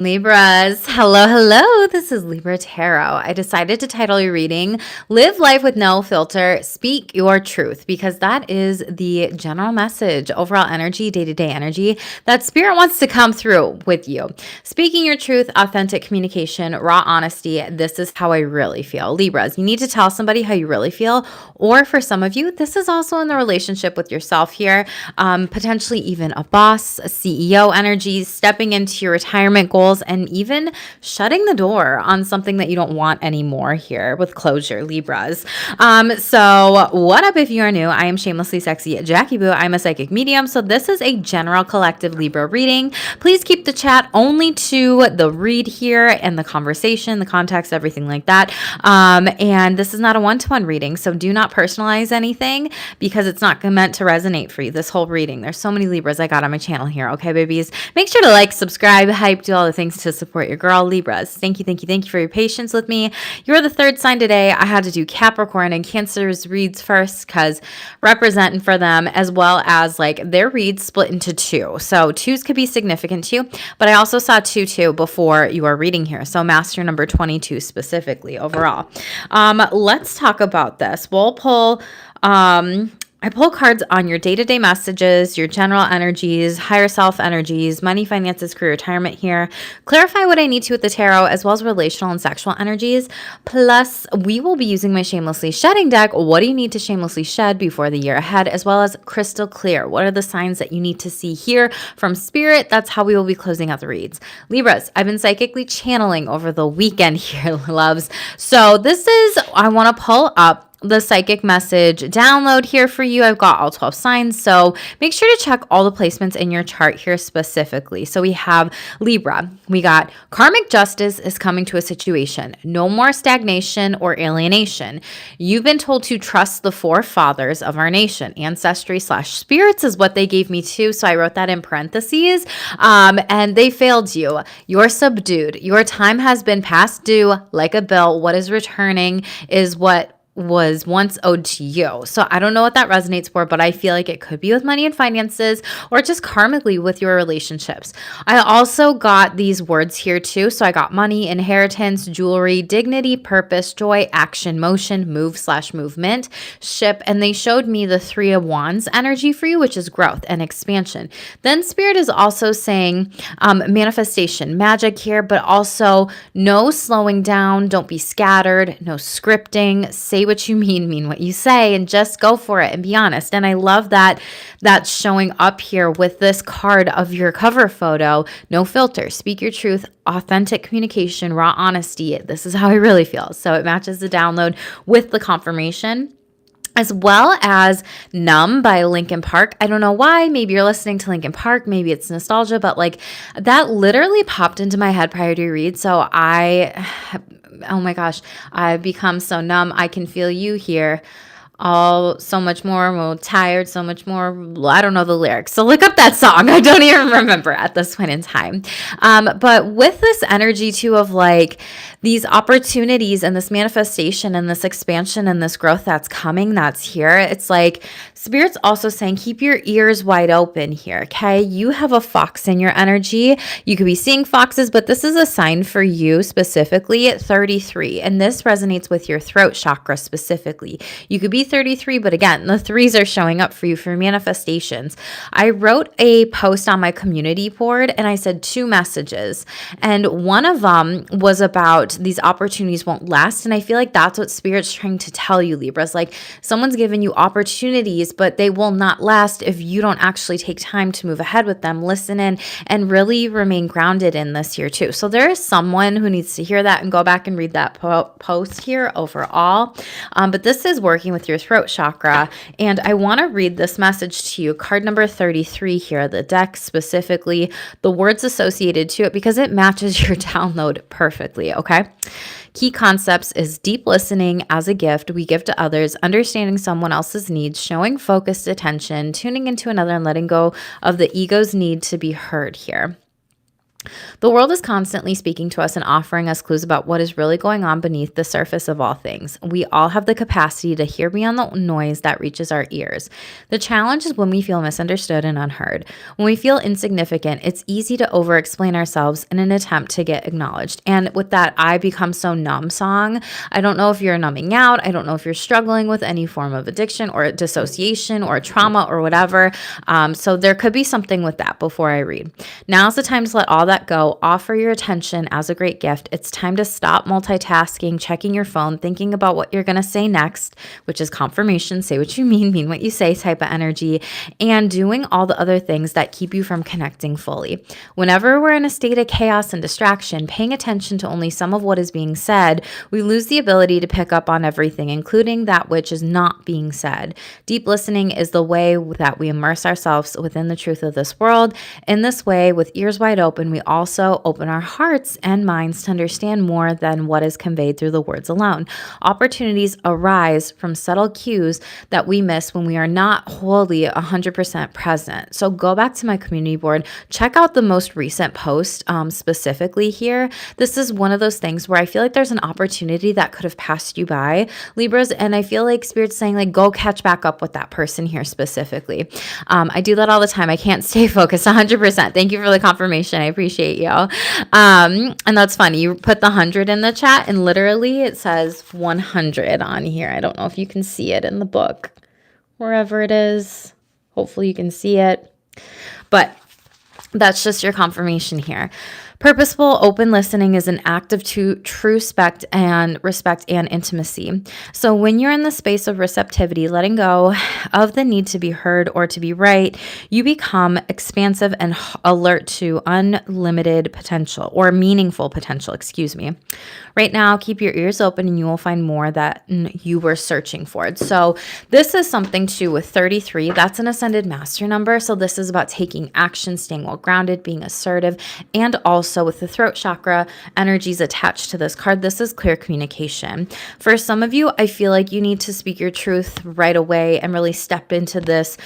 Libras, hello, hello. This is Libra Tarot. I decided to title your reading, Live Life with No Filter, Speak Your Truth, because that is the general message, overall energy, day-to-day energy that Spirit wants to come through with you. Speaking your truth, authentic communication, raw honesty, this is how I really feel. Libras, you need to tell somebody how you really feel, or for some of you, this is also in the relationship with yourself here, potentially even a boss, a CEO energy, stepping into your retirement goals, and even shutting the door on something that you don't want anymore here with closure, Libras. So what up if you are new? I am Shamelessly Sexy Jackie Boo. I'm a psychic medium. So this is a general collective Libra reading. Please keep the chat only to the read here and the conversation, the context, everything like that. And this is not a one-to-one reading. So do not personalize anything because it's not meant to resonate for you, this whole reading. There's so many Libras I got on my channel here. Okay, babies, make sure to like, subscribe, hype, do all the things to support your girl. Libras, thank you for your patience with me. You're the third sign today. I had to do Capricorn and Cancer's reads first because representing for them, as well as like their reads split into two. So twos could be significant to you, but I also saw 2 before you are reading here. So master number 22 specifically overall. Let's talk about this. We'll pull I pull cards on your day-to-day messages, your general energies, higher self energies, money, finances, career, retirement here. Clarify what I need to with the tarot, as well as relational and sexual energies. Plus, we will be using my Shamelessly Shedding deck. What do you need to shamelessly shed before the year ahead, as well as crystal clear? What are the signs that you need to see here from Spirit? That's how we will be closing out the reads. Libras, I've been psychically channeling over the weekend here, loves. So this is, I want to pull up the psychic message download here for you. I've got all 12 signs, so make sure to check all the placements in your chart here specifically. So we have Libra. We got karmic justice is coming to a situation. No more stagnation or alienation. You've been told to trust the forefathers of our nation. Ancestry/spirits is what they gave me too, so I wrote that in parentheses. And they failed you. You're subdued. Your time has been past due like a bill. What is returning is what was once owed to you. So I don't know what that resonates for, but I feel like it could be with money and finances or just karmically with your relationships. I also got these words here too. So I got money, inheritance, jewelry, dignity, purpose, joy, action, motion, move/movement, ship. And they showed me the 3 of Wands energy for you, which is growth and expansion. Then Spirit is also saying manifestation, magic here, but also no slowing down. Don't be scattered. No scripting. Say what you mean what you say, and just go for it and be honest. And I love that that's showing up here with this card of your cover photo. No filter, speak your truth, authentic communication, raw honesty. This is how I really feel. So it matches the download with the confirmation, as well as Numb by Linkin Park. I don't know why. Maybe you're listening to Linkin Park. Maybe it's nostalgia, but like that literally popped into my head prior to read. So oh my gosh, I've become so numb. I can feel you here. All so much more tired, so much more. I don't know the lyrics. So look up that song. I don't even remember at this point in time. But with this energy too of like these opportunities and this manifestation and this expansion and this growth that's coming, that's here. It's like Spirit's also saying, keep your ears wide open here. Okay. You have a fox in your energy. You could be seeing foxes, but this is a sign for you specifically at 33. And this resonates with your throat chakra specifically. You could be 33, but again, the 3s are showing up for you for manifestations. I wrote a post on my community board and I said 2 messages. And one of them was about these opportunities won't last. And I feel like that's what Spirit's trying to tell you, Libras. Like someone's given you opportunities, but they will not last if you don't actually take time to move ahead with them, listen in, and really remain grounded in this year too. So there is someone who needs to hear that and go back and read that post here overall. But this is working with your throat chakra, and I want to read this message to you, card number 33 here, the deck specifically, the words associated to it, because it matches your download perfectly. Okay. Key concepts is deep listening as a gift we give to others, understanding someone else's needs, showing focused attention, tuning into another, and letting go of the ego's need to be heard here. The world is constantly speaking to us and offering us clues about what is really going on beneath the surface of all things. We all have the capacity to hear beyond the noise that reaches our ears. The challenge is when we feel misunderstood and unheard. When we feel insignificant, it's easy to over explain ourselves in an attempt to get acknowledged. And with that, I become so numb song. I don't know if you're numbing out. I don't know if you're struggling with any form of addiction or dissociation or trauma or whatever. So there could be something with that before I read. Now's the time to let all that go. Offer your attention as a great gift. It's time to stop multitasking, checking your phone, thinking about what you're going to say next, which is confirmation. Say what you mean what you say type of energy, and doing all the other things that keep you from connecting fully. Whenever we're in a state of chaos and distraction, paying attention to only some of what is being said, we lose the ability to pick up on everything, including that which is not being said. Deep listening is the way that we immerse ourselves within the truth of this world. In this way, with ears wide open, we also open our hearts and minds to understand more than what is conveyed through the words alone. Opportunities arise from subtle cues that we miss when we are not wholly 100% present. So go back to my community board, check out the most recent post specifically here. This is one of those things where I feel like there's an opportunity that could have passed you by, Libras, and I feel like Spirit's saying like, go catch back up with that person here specifically. I do that all the time. I can't stay focused 100%. Thank you for the confirmation. I appreciate you. And that's funny. You put the 100 in the chat and literally it says 100 on here. I don't know if you can see it in the book, wherever it is. Hopefully you can see it, but that's just your confirmation here. Purposeful, open listening is an act of true respect and intimacy. So when you're in the space of receptivity, letting go of the need to be heard or to be right, you become expansive and alert to unlimited potential or meaningful potential, Right now, keep your ears open and you will find more that you were searching for. So this is something too with 33. That's an ascended master number. So this is about taking action, staying well grounded, being assertive, and also with the throat chakra energies attached to this card, this is clear communication. For some of you, I feel like you need to speak your truth right away and really step into this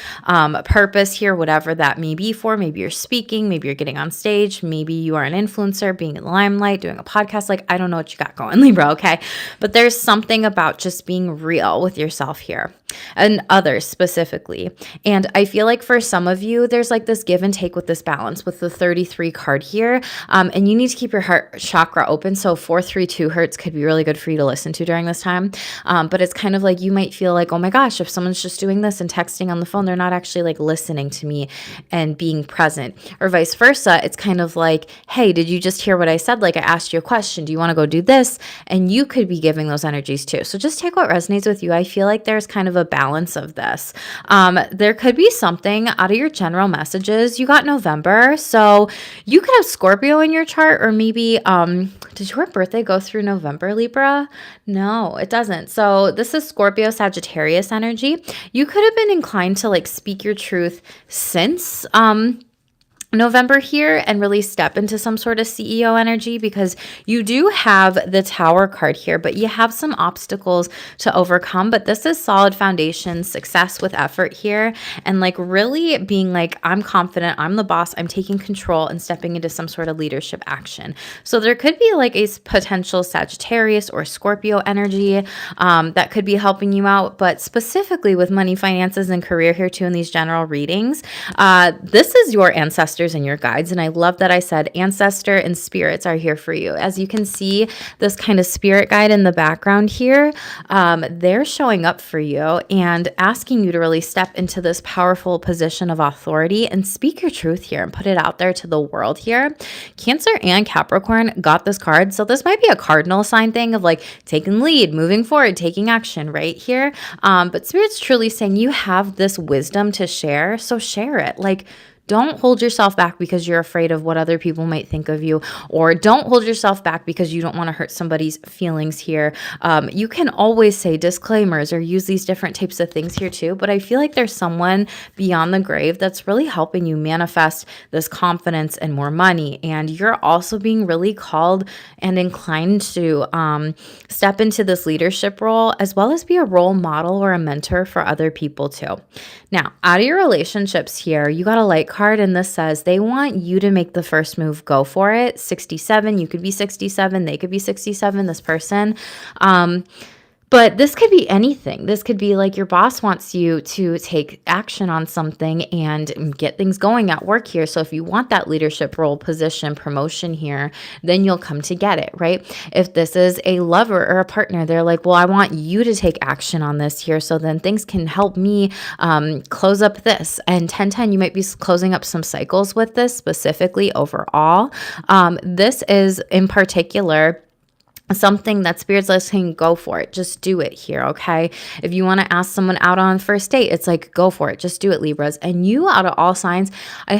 purpose here, whatever that may be for. Maybe you're speaking, maybe you're getting on stage, maybe you are an influencer, being in the limelight, doing a podcast. Like, I don't know what you got going, Libra, okay? But there's something about just being real with yourself here and others specifically. And I feel like for some of you, there's like this give and take with this balance with the 33 card here. And you need to keep your heart chakra open. So 432 hertz could be really good for you to listen to during this time. But it's kind of like you might feel like, oh my gosh, if someone's just doing this and texting on the phone, they're not actually like listening to me and being present, or vice versa. It's kind of like, hey, did you just hear what I said? Like I asked you a question. Do you want to go do this? And you could be giving those energies too. So just take what resonates with you. I feel like there's kind of a balance of this. There could be something out of your general messages. You got November. So you could have Scorpio in your chart, or maybe, did your birthday go through November, Libra? No, it doesn't. So this is Scorpio Sagittarius energy. You could have been inclined to like speak your truth since, November here and really step into some sort of CEO energy, because you do have the Tower card here, but you have some obstacles to overcome. But this is solid foundation, success with effort here, and like really being like, I'm confident, I'm the boss, I'm taking control and stepping into some sort of leadership action. So there could be like a potential Sagittarius or Scorpio energy that could be helping you out, but specifically with money, finances, and career here too in these general readings. This is your ancestors and your guides. And I love that I said ancestor and spirits are here for you. As you can see, this kind of spirit guide in the background here, they're showing up for you and asking you to really step into this powerful position of authority and speak your truth here and put it out there to the world here. Cancer and Capricorn got this card. So this might be a cardinal sign thing of like taking lead, moving forward, taking action right here. But Spirit's truly saying you have this wisdom to share. So share it. Like, don't hold yourself back because you're afraid of what other people might think of you, or don't hold yourself back because you don't want to hurt somebody's feelings here. You can always say disclaimers or use these different types of things here too, but I feel like there's someone beyond the grave that's really helping you manifest this confidence and more money. And you're also being really called and inclined to step into this leadership role, as well as be a role model or a mentor for other people too. Now, out of your relationships here, you got a light card, and this says they want you to make the first move. Go for it. 67. You could be 67. They could be 67, this person. But this could be anything. This could be like your boss wants you to take action on something and get things going at work here. So if you want that leadership role, position, promotion here, then you'll come to get it, right? If this is a lover or a partner, they're like, well, I want you to take action on this here. So then things can help me close up this. And 1010, you might be closing up some cycles with this specifically overall. This is in particular something that Spirit's saying, go for it. Just do it here, okay? If you want to ask someone out on a first date, it's like, go for it. Just do it, Libras. And you, out of all signs, I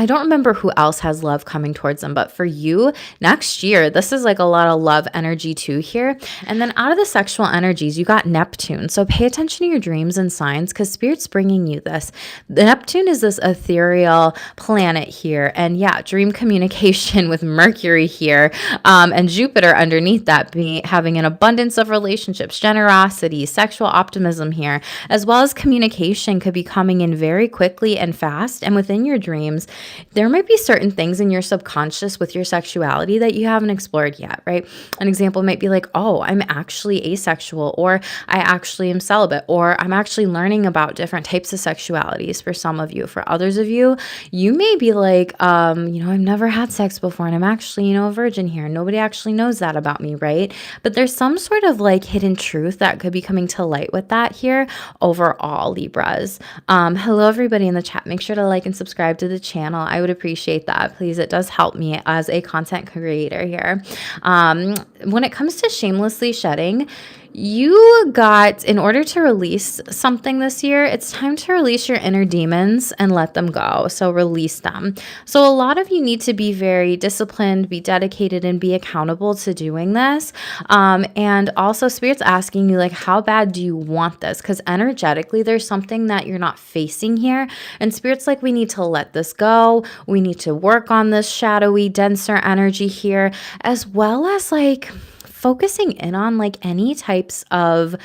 don't remember who else has love coming towards them, but for you, next year, this is like a lot of love energy too here. And then out of the sexual energies, you got Neptune. So pay attention to your dreams and signs because Spirit's bringing you this. The Neptune is this ethereal planet here. And yeah, dream communication with Mercury here and Jupiter underneath that, having an abundance of relationships, generosity, sexual optimism here, as well as communication could be coming in very quickly and fast. And within your dreams, there might be certain things in your subconscious with your sexuality that you haven't explored yet, right? An example might be like, oh, I'm actually asexual, or I actually am celibate, or I'm actually learning about different types of sexualities for some of you. For others of you, you may be like, I've never had sex before, and I'm actually, a virgin here. Nobody actually knows that about me, right? But there's some sort of like hidden truth that could be coming to light with that here overall, Libras. Hello, everybody in the chat. Make sure to like and subscribe to the channel. I would appreciate that. Please, it does help me as a content creator here. When it comes to shamelessly shedding, you got, in order to release something this year, it's time to release your inner demons and let them go. So release them. So a lot of you need to be very disciplined, be dedicated, and be accountable to doing this. And also Spirit's asking you, like, how bad do you want this? Because energetically, there's something that you're not facing here. And Spirit's like, we need to let this go. We need to work on this shadowy, denser energy here, as well as like focusing in on like any types of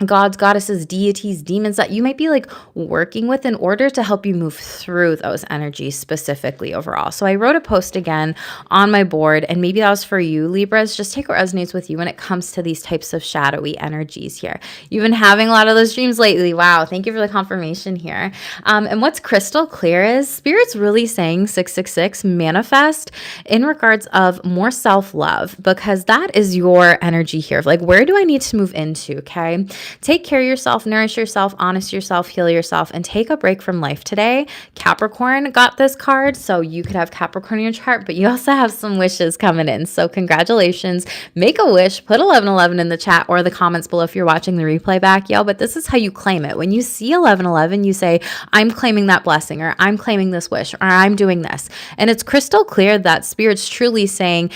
gods, goddesses, deities, demons that you might be like working with in order to help you move through those energies specifically overall. So I wrote a post again on my board, and maybe that was for you, Libras. Just take what resonates with you when it comes to these types of shadowy energies here. You've been having a lot of those dreams lately. Wow. Thank you for the confirmation here. And what's crystal clear is Spirit's really saying 666 manifest in regards of more self-love, because that is your energy here. Like, where do I need to move into? Okay. Take care of yourself, nourish yourself, honest yourself, heal yourself, and take a break from life today. Capricorn got this card, so you could have Capricorn in your chart, but you also have some wishes coming in. So congratulations. Make a wish. Put 1111 in the chat or the comments below if you're watching the replay back, yo. But this is how you claim it. When you see 1111, you say, I'm claiming that blessing, or I'm claiming this wish, or I'm doing this. And it's crystal clear that Spirit's truly saying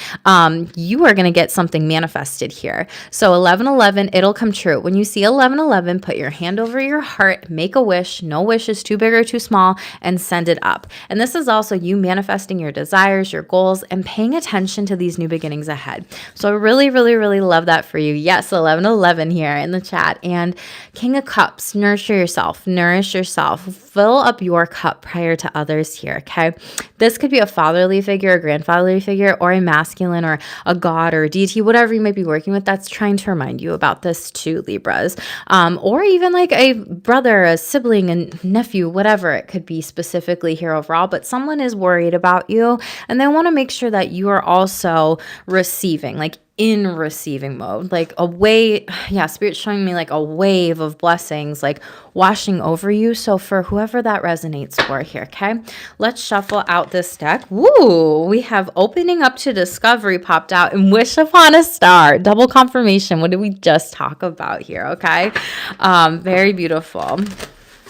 you are going to get something manifested here. So 1111, it'll come true. When you see 1111, put your hand over your heart, make a wish. No wish is too big or too small, and send it up. And this is also you manifesting your desires, your goals, and paying attention to these new beginnings ahead. So I really, really, really love that for you. Yes, 1111 here in the chat. And King of Cups, nourish yourself, fill up your cup prior to others here, okay? This could be a fatherly figure, a grandfatherly figure, or a masculine, or a god, or a deity, whatever you might be working with that's trying to remind you about this too, Libras. Or even like a brother, a sibling, a nephew, whatever it could be specifically here overall, but someone is worried about you and they want to make sure that you are also receiving, like in receiving mode, like a way. Yeah, Spirit's showing me like a wave of blessings, like washing over you. So for whoever that resonates for here, okay, let's shuffle out this deck. Woo, we have opening up to discovery popped out and wish upon a star. Double confirmation. What did we just talk about here? Okay. Very beautiful.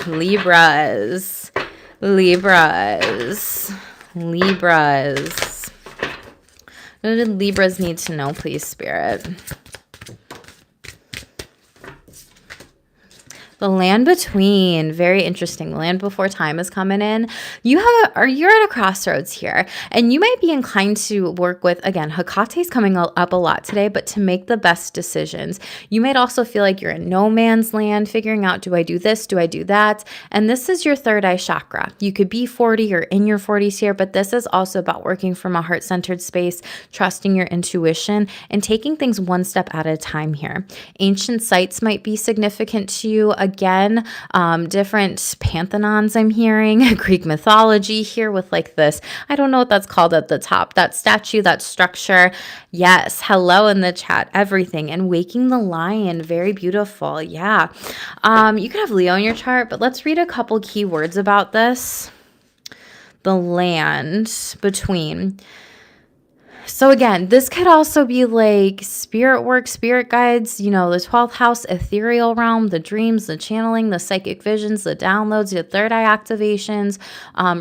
Libras. What did Libras need to know, please, Spirit? The land between, very interesting. The land before time is coming in. You're at a crossroads here, and you might be inclined to work with, again, Hekate's coming up a lot today, but to make the best decisions. You might also feel like you're in no man's land, figuring out, do I do this? Do I do that? And this is your third eye chakra. You could be 40 or in your 40s here, but this is also about working from a heart-centered space, trusting your intuition, and taking things one step at a time here. Ancient sites might be significant to you. Again, different pantheons I'm hearing, Greek mythology here with like this, I don't know what that's called at the top, that statue, that structure. Yes, hello in the chat, everything. And waking the lion, very beautiful. Yeah. You could have Leo in your chart, but let's read a couple key words about this. The land between. So again, this could also be like spirit work, spirit guides, the 12th house, ethereal realm, the dreams, the channeling, the psychic visions, the downloads, the third eye activations,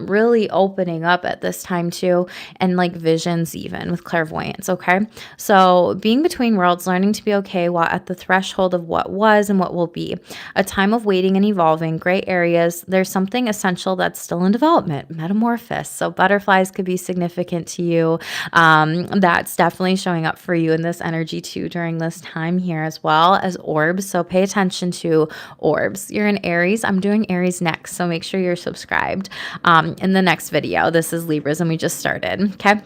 really opening up at this time too, and like visions even with clairvoyance, okay? So being between worlds, learning to be okay while at the threshold of what was and what will be. A time of waiting and evolving, gray areas. There's something essential that's still in development, metamorphosis. So butterflies could be significant to you. That's definitely showing up for you in this energy too during this time here, as well as orbs. So pay attention to orbs. You're in Aries. I'm doing Aries next, so make sure you're subscribed in the next video. This is Libras and we just started, okay?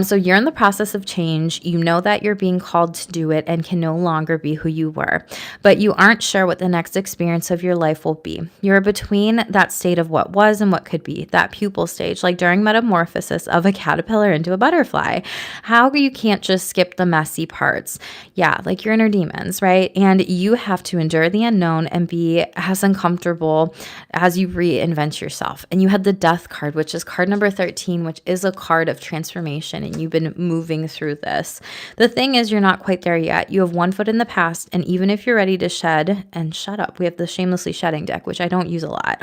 So you're in the process of change. You know that you're being called to do it and can no longer be who you were, but you aren't sure what the next experience of your life will be. You're between that state of what was and what could be, that pupal stage, like during metamorphosis of a caterpillar into a butterfly. How you can't just skip the messy parts. Yeah, like your inner demons, right? And you have to endure the unknown and be as uncomfortable as you reinvent yourself. And you had the Death card, which is card number 13, which is a card of transformation. And you've been moving through this. The thing is, you're not quite there yet. You have one foot in the past, and even if you're ready to shed and shut up, we have the Shamelessly Shedding deck, which I don't use a lot.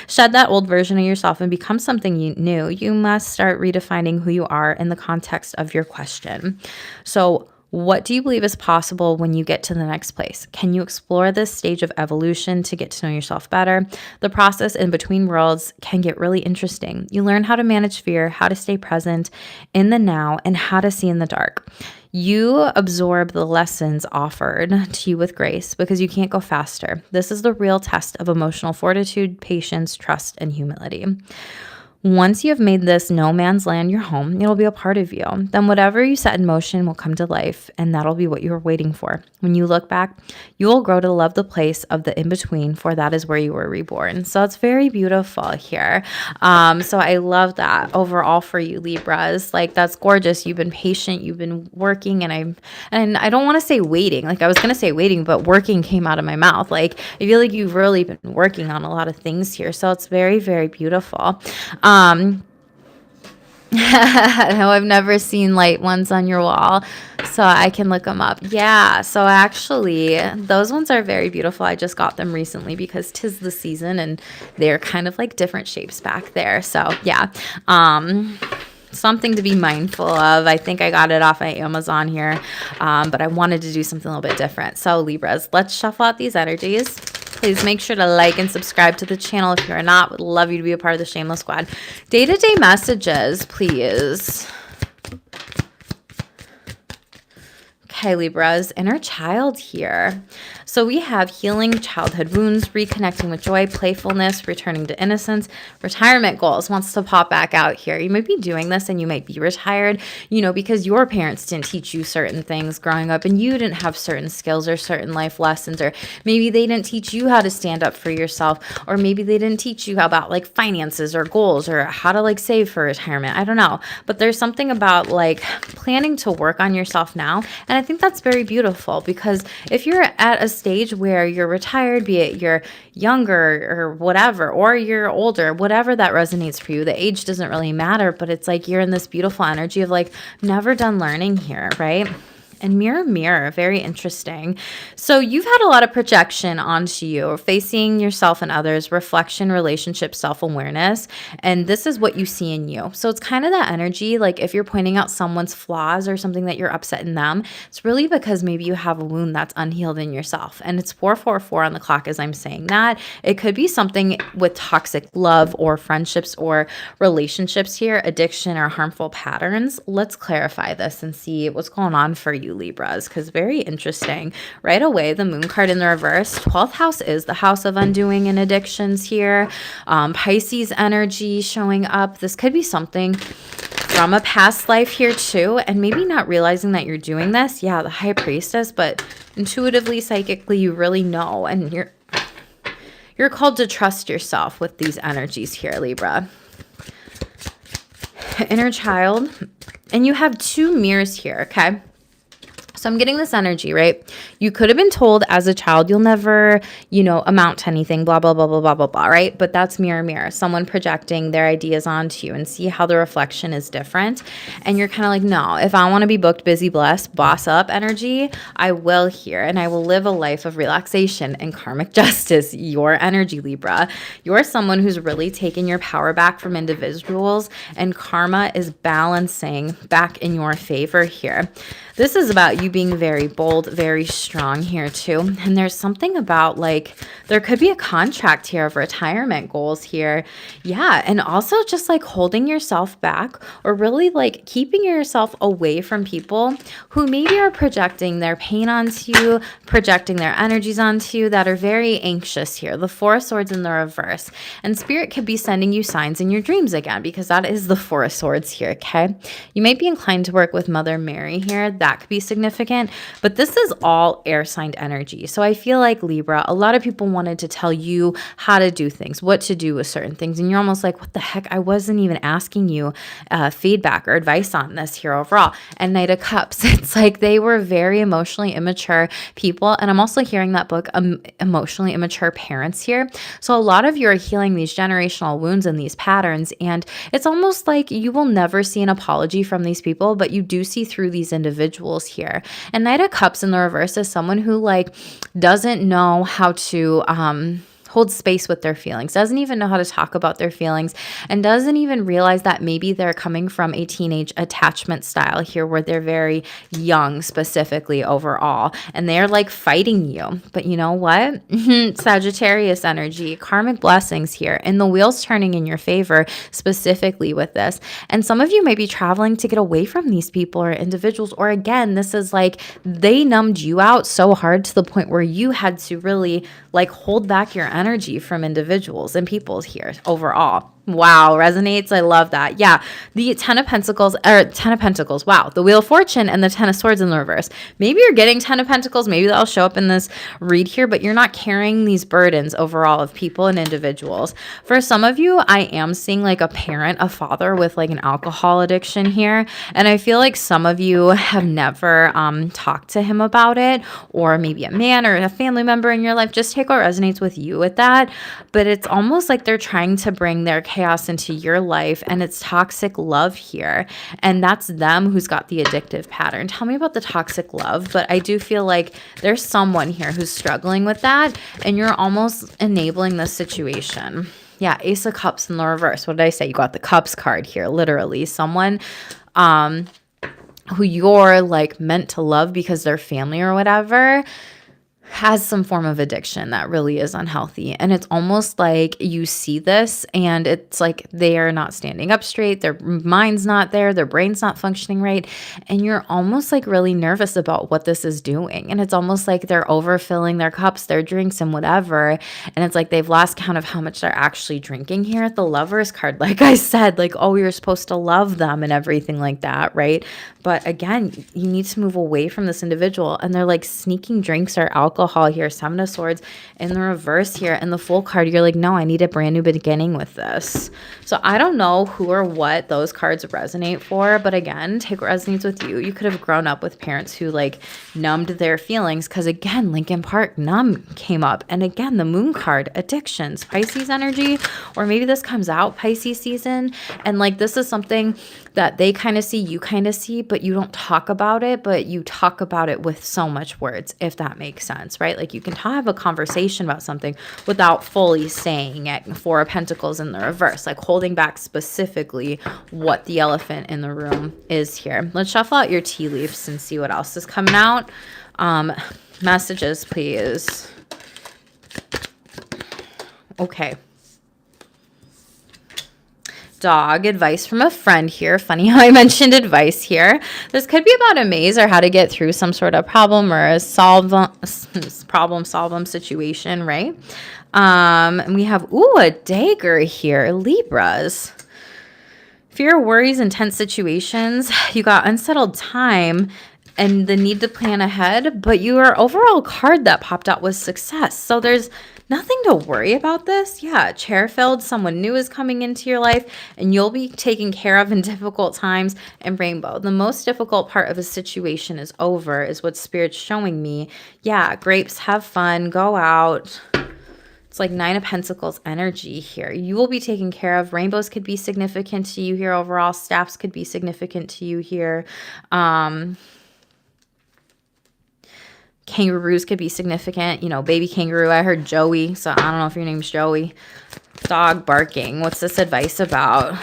Shed that old version of yourself and become something new. You must start redefining who you are in the context of your question. So what do you believe is possible when you get to the next place? Can you explore this stage of evolution to get to know yourself better? The process in between worlds can get really interesting. You learn how to manage fear, how to stay present in the now, and how to see in the dark. You absorb the lessons offered to you with grace because you can't go faster. This is the real test of emotional fortitude, patience, trust, and humility. Once you have made this no man's land your home, it'll be a part of you. Then whatever you set in motion will come to life, and that'll be what you were waiting for. When you look back, you will grow to love the place of the in-between, for that is where you were reborn. So it's very beautiful here. So I love that overall for you, Libras. Like, that's gorgeous. You've been patient, you've been working, and I don't want to say waiting. Like, I was going to say waiting, but working came out of my mouth. Like, I feel like you've really been working on a lot of things here. So it's very, very beautiful. No, I've never seen light ones on your wall, so I can look them up. Yeah, so actually, those ones are very beautiful. I just got them recently because 'tis the season, and they're kind of like different shapes back there. So yeah, something to be mindful of. I think I got it off of Amazon here, but I wanted to do something a little bit different. So Libras, let's shuffle out these energies. Please make sure to like and subscribe to the channel if you're not. Would love you to be a part of the Shameless Squad. Day-to-day messages, please. Okay, Libras, inner child here. So we have healing childhood wounds, reconnecting with joy, playfulness, returning to innocence, retirement goals wants to pop back out here. You might be doing this and you might be retired, because your parents didn't teach you certain things growing up and you didn't have certain skills or certain life lessons, or maybe they didn't teach you how to stand up for yourself, or maybe they didn't teach you about like finances or goals or how to like save for retirement. I don't know, but there's something about like planning to work on yourself now. And I think that's very beautiful, because if you're at a stage where you're retired, be it you're younger or whatever, or you're older, whatever that resonates for you, the age doesn't really matter, but it's like you're in this beautiful energy of like never done learning here, right? And mirror, mirror, very interesting. So you've had a lot of projection onto you, facing yourself and others, reflection, relationship, self-awareness. And this is what you see in you. So it's kind of that energy, like if you're pointing out someone's flaws or something that you're upset in them, it's really because maybe you have a wound that's unhealed in yourself. And it's 444 on the clock as I'm saying that. It could be something with toxic love or friendships or relationships here, addiction or harmful patterns. Let's clarify this and see what's going on for you, Libras, because very interesting. Right away, the moon card in the reverse. 12th house is the house of undoing and addictions here. Pisces energy showing up. This could be something from a past life here too, and maybe not realizing that you're doing this. Yeah, the high priestess, but intuitively, psychically, you really know, and you're called to trust yourself with these energies here, Libra. Inner child, and you have 2 mirrors here, okay? So I'm getting this energy, right? You could have been told as a child, you'll never, amount to anything, blah, blah, blah, blah, blah, blah, blah, right? But that's mirror, mirror, someone projecting their ideas onto you, and see how the reflection is different. And you're kind of like, no, if I want to be booked, busy, blessed, boss up energy, I will here, and I will live a life of relaxation and karmic justice. Your energy, Libra. You're someone who's really taken your power back from individuals, and karma is balancing back in your favor here. This is about you being very bold, very strong here too. And there's something about like, there could be a contract here of retirement goals here. Yeah. And also just like holding yourself back, or really like keeping yourself away from people who maybe are projecting their pain onto you, projecting their energies onto you, that are very anxious here. The 4 of Swords in the reverse. And Spirit could be sending you signs in your dreams again, because that is the 4 of Swords here. Okay. You might be inclined to work with Mother Mary here. That could be significant, but this is all air signed energy. So I feel like, Libra, a lot of people wanted to tell you how to do things, what to do with certain things. And you're almost like, what the heck? I wasn't even asking you feedback or advice on this here overall. And Knight of Cups, it's like they were very emotionally immature people. And I'm also hearing that book, Emotionally Immature Parents here. So a lot of you are healing these generational wounds and these patterns. And it's almost like you will never see an apology from these people, but you do see through these individuals here. And Knight of Cups in the reverse is someone who like doesn't know how to hold space with their feelings, doesn't even know how to talk about their feelings, and doesn't even realize that maybe they're coming from a teenage attachment style here where they're very young specifically overall, and they're like fighting you. But you know what? Sagittarius energy, karmic blessings here, and the wheels turning in your favor specifically with this. And some of you might be traveling to get away from these people or individuals, or again, this is like they numbed you out so hard to the point where you had to really like hold back your energy from individuals and people here overall. Wow, resonates. I love that. Yeah, the 10 of Pentacles, or 10 of Pentacles. Wow, the Wheel of Fortune and the 10 of Swords in the reverse. Maybe you're getting 10 of Pentacles. Maybe that'll show up in this read here, but you're not carrying these burdens overall of people and individuals. For some of you, I am seeing like a parent, a father with like an alcohol addiction here. And I feel like some of you have never talked to him about it, or maybe a man or a family member in your life. Just take what resonates with you with that. But it's almost like they're trying to bring their chaos into your life, and it's toxic love here, and that's them who's got the addictive pattern. Tell me about the toxic love. But I do feel like there's someone here who's struggling with that, and you're almost enabling the situation. Yeah, Ace of Cups in the reverse. What did I say? You got the Cups card here, literally someone who you're like meant to love because they're family or whatever has some form of addiction that really is unhealthy. And it's almost like you see this and it's like they are not standing up straight. Their mind's not there. Their brain's not functioning right. And you're almost like really nervous about what this is doing. And it's almost like they're overfilling their cups, their drinks and whatever. And it's like they've lost count of how much they're actually drinking here at the Lovers card. Like I said, like, oh, you're supposed to love them and everything like that, right? But again, you need to move away from this individual. And they're like sneaking drinks or alcohol alcohol here. Seven of Swords in the reverse here. And the Fool card, you're like, no, I need a brand new beginning with this. So I don't know who or what those cards resonate for, but again, take what resonates with you. You could have grown up with parents who like numbed their feelings, because again, Linkin Park, numb came up. And again, the Moon card, addictions, Pisces energy, or maybe this comes out Pisces season. And like, this is something that they kind of see, you kind of see, but you don't talk about it, but you talk about it with so much words, if that makes sense, right? Like you can have a conversation about something without fully saying it. Four of Pentacles in the reverse, like holding back specifically what the elephant in the room is here. Let's shuffle out your tea leaves and see what else is coming out. Messages, please. Okay. Dog, advice from a friend here. Funny how I mentioned advice here. This could be about a maze or how to get through some sort of problem or a problem situation, right? And we have, a dagger here, Libras. Fear, worries, intense situations. You got unsettled time and the need to plan ahead, but your overall card that popped out was success. So there's nothing to worry about this. Yeah, chair filled, someone new is coming into your life and you'll be taken care of in difficult times. And rainbow, the most difficult part of a situation is over, is what Spirit's showing me. Yeah, grapes, have fun, go out. It's like Nine of Pentacles energy here. You will be taken care of. Rainbows could be significant to you here overall. Staffs could be significant to you here. Kangaroos could be significant. You know, baby kangaroo. I heard Joey, so I don't know if your name's Joey. Dog barking. What's this advice about?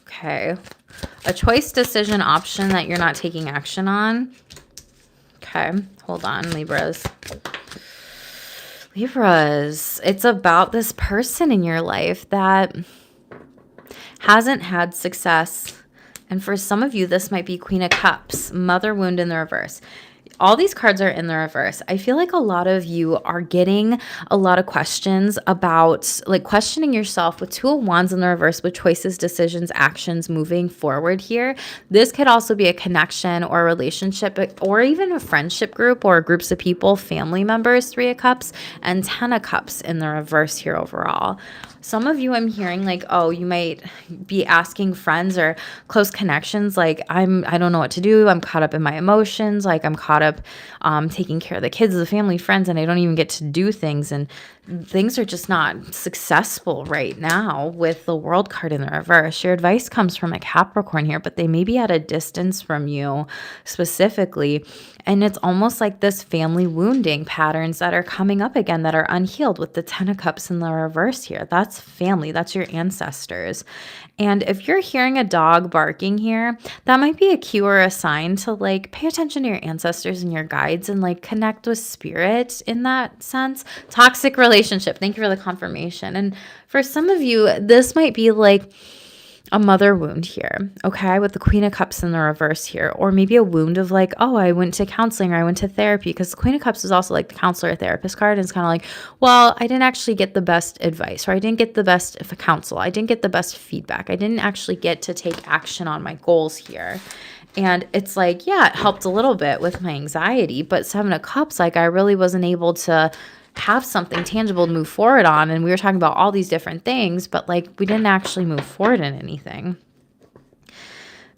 Okay. A choice, decision, option that you're not taking action on. Okay. Hold on, Libras. Libras. It's about this person in your life that hasn't had success. And for some of you, this might be Queen of Cups, Mother Wound in the reverse. All these cards are in the reverse. I feel like a lot of you are getting a lot of questions about like questioning yourself with Two of Wands in the reverse with choices, decisions, actions moving forward here. This could also be a connection or a relationship or even a friendship group or groups of people, family members, Three of Cups and Ten of Cups in the reverse here overall. Some of you I'm hearing like, oh, you might be asking friends or close connections like, I don't know what to do. I'm caught up in my emotions. Like I'm caught up taking care of the kids, the family, friends, and I don't even get to do things. And things are just not successful right now with the World card in the reverse. Your advice comes from a Capricorn here, but they may be at a distance from you specifically. And it's almost like this family wounding patterns that are coming up again that are unhealed with the Ten of Cups in the reverse here. That's family. That's your ancestors. And if you're hearing a dog barking here, that might be a cue or a sign to like pay attention to your ancestors and your guides and like connect with spirit in that sense. Toxic relationship. Thank you for the confirmation. And for some of you, this might be like a mother wound here, okay, with the Queen of Cups in the reverse here, or maybe a wound of like, oh, I went to counseling or I went to therapy, because the Queen of Cups is also like the counselor or therapist card, and it's kind of like, well, I didn't actually get the best advice, or I didn't get the best counsel, I didn't get the best feedback, I didn't actually get to take action on my goals here. And it's like, yeah, it helped a little bit with my anxiety, but Seven of Cups, like I really wasn't able to have something tangible to move forward on. And we were talking about all these different things, but like we didn't actually move forward in anything.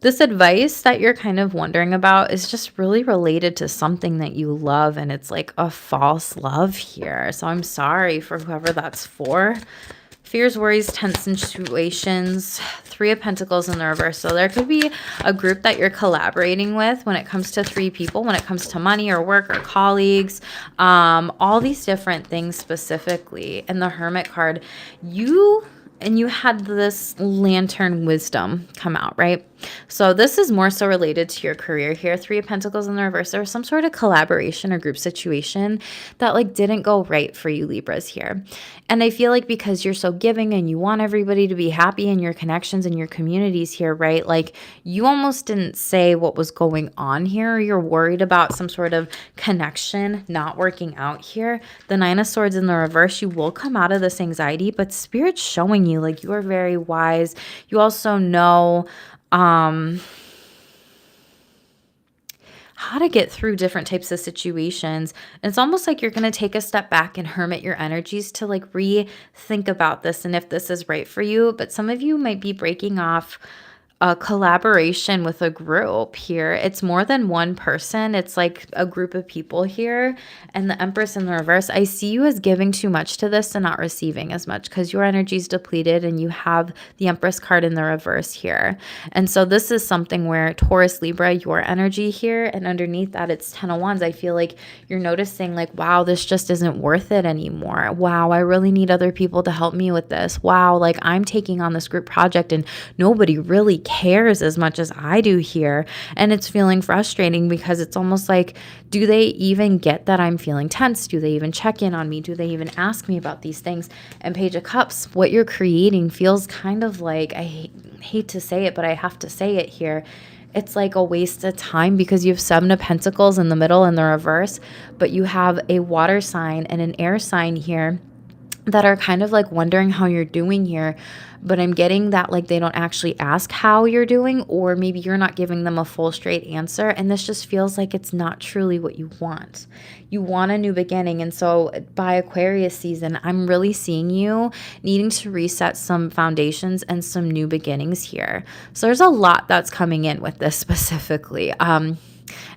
This advice that you're kind of wondering about is just really related to something that you love, and it's like a false love here. So I'm sorry for whoever that's for. Fears, worries, tense situations, Three of Pentacles in the reverse. So there could be a group that you're collaborating with when it comes to three people, when it comes to money or work or colleagues, all these different things specifically. And the Hermit card, you had this Lantern wisdom come out, right? So this is more so related to your career here. Three of Pentacles in the reverse. There was some sort of collaboration or group situation that like didn't go right for you Libras here. And I feel like because you're so giving and you want everybody to be happy in your connections and your communities here, right? Like you almost didn't say what was going on here. You're worried about some sort of connection not working out here. The Nine of Swords in the reverse, you will come out of this anxiety, but Spirit's showing you like you are very wise. You also know, how to get through different types of situations. And it's almost like you're going to take a step back and hermit your energies to like rethink about this and if this is right for you. But some of you might be breaking off a collaboration with a group here. It's more than one person. It's like a group of people here. And the Empress in the reverse, I see you as giving too much to this and not receiving as much because your energy is depleted and you have the Empress card in the reverse here. And so this is something where Taurus, Libra, your energy here, and underneath that it's 10 of Wands. I feel like you're noticing like, wow, this just isn't worth it anymore. Wow, I really need other people to help me with this. Wow, like I'm taking on this group project and nobody really cares as much as I do here. And it's feeling frustrating because it's almost like, do they even get that I'm feeling tense? Do they even check in on me? Do they even ask me about these things? And Page of Cups, what you're creating feels kind of like, I hate to say it, but I have to say it here. It's like a waste of time because you have 7 of Pentacles in the middle and the reverse, but you have a water sign and an air sign here that are kind of like wondering how you're doing here. But I'm getting that like they don't actually ask how you're doing, or maybe you're not giving them a full straight answer. And this just feels like it's not truly what you want. You want a new beginning. And so by Aquarius season, I'm really seeing you needing to reset some foundations and some new beginnings here. So there's a lot that's coming in with this specifically.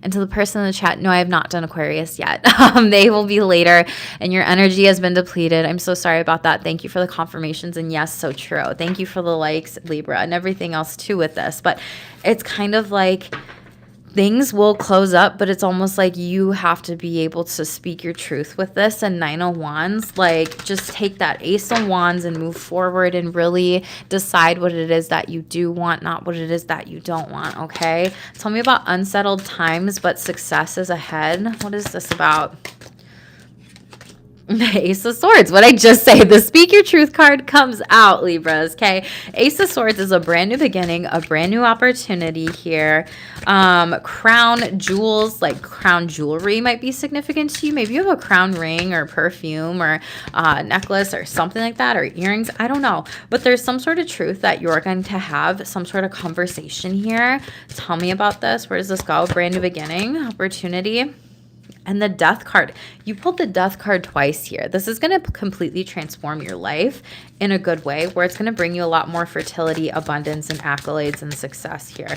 And to the person in the chat, no, I have not done Aquarius yet. They will be later, and your energy has been depleted. I'm so sorry about that. Thank you for the confirmations. And yes, so true. Thank you for the likes, Libra, and everything else too with this. But it's kind of like things will close up, but it's almost like you have to be able to speak your truth with this. And 9 of Wands, like just take that Ace of Wands and move forward and really decide what it is that you do want, not what it is that you don't want, okay? Tell me about unsettled times, but success is ahead. What is this about? The Ace of Swords. What I just say, the Speak Your Truth card comes out, Libras, okay? Ace of Swords is a brand new beginning, a brand new opportunity here. Crown jewels, like crown jewelry might be significant to you. Maybe you have a crown ring or perfume or necklace or something like that, or earrings. I don't know. But there's some sort of truth that you're going to have, some sort of conversation here. Tell me about this. Where does this go? Brand new beginning, opportunity. And the Death card, you pulled the Death card twice here. This is going to completely transform your life in a good way, where it's going to bring you a lot more fertility, abundance, and accolades and success here.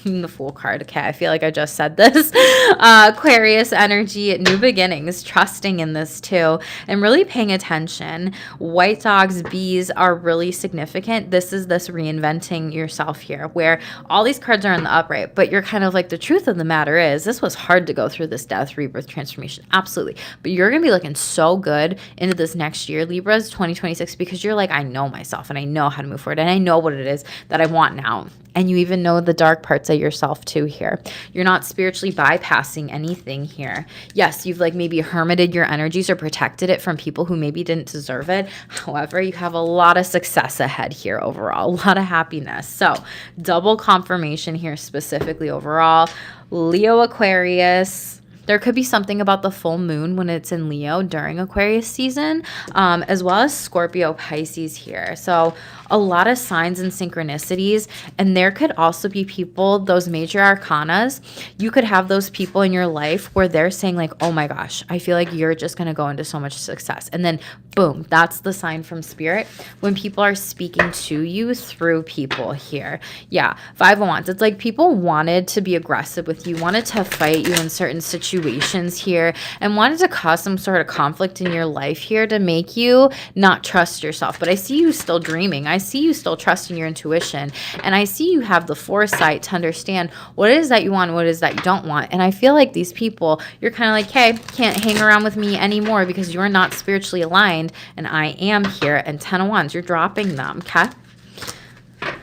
The Fool card. Okay, I feel like I just said this. Aquarius energy, new beginnings, trusting in this too, and really paying attention. White dogs, bees are really significant. This is this reinventing yourself here, where all these cards are in the upright, but you're kind of like, the truth of the matter is, this was hard to go through this death, rebirth, transformation. Absolutely. But you're going to be looking so good into this next year, Libras, 2026, because you're like, I know myself and I know how to move forward and I know what it is that I want now. And you even know the dark parts of yourself too here. You're not spiritually bypassing anything here. Yes, you've like maybe hermited your energies or protected it from people who maybe didn't deserve it. However, you have a lot of success ahead here overall, a lot of happiness. So double confirmation here specifically overall. Leo, Aquarius. There could be something about the full moon when it's in Leo during Aquarius season, as well as Scorpio, Pisces here. So a lot of signs and synchronicities. And there could also be people, those major arcanas, you could have those people in your life where they're saying like, oh my gosh, I feel like you're just going to go into so much success. And then boom, that's the sign from spirit when people are speaking to you through people here. Yeah, 5 of Wands. It's like people wanted to be aggressive with you, wanted to fight you in certain situations here, and wanted to cause some sort of conflict in your life here to make you not trust yourself. But I see you still dreaming. I see you still trusting your intuition. And I see you have the foresight to understand what it is that you want and what it is that you don't want. And I feel like these people, you're kind of like, hey, can't hang around with me anymore because you're not spiritually aligned and I am here. And 10 of Wands, you're dropping them, okay?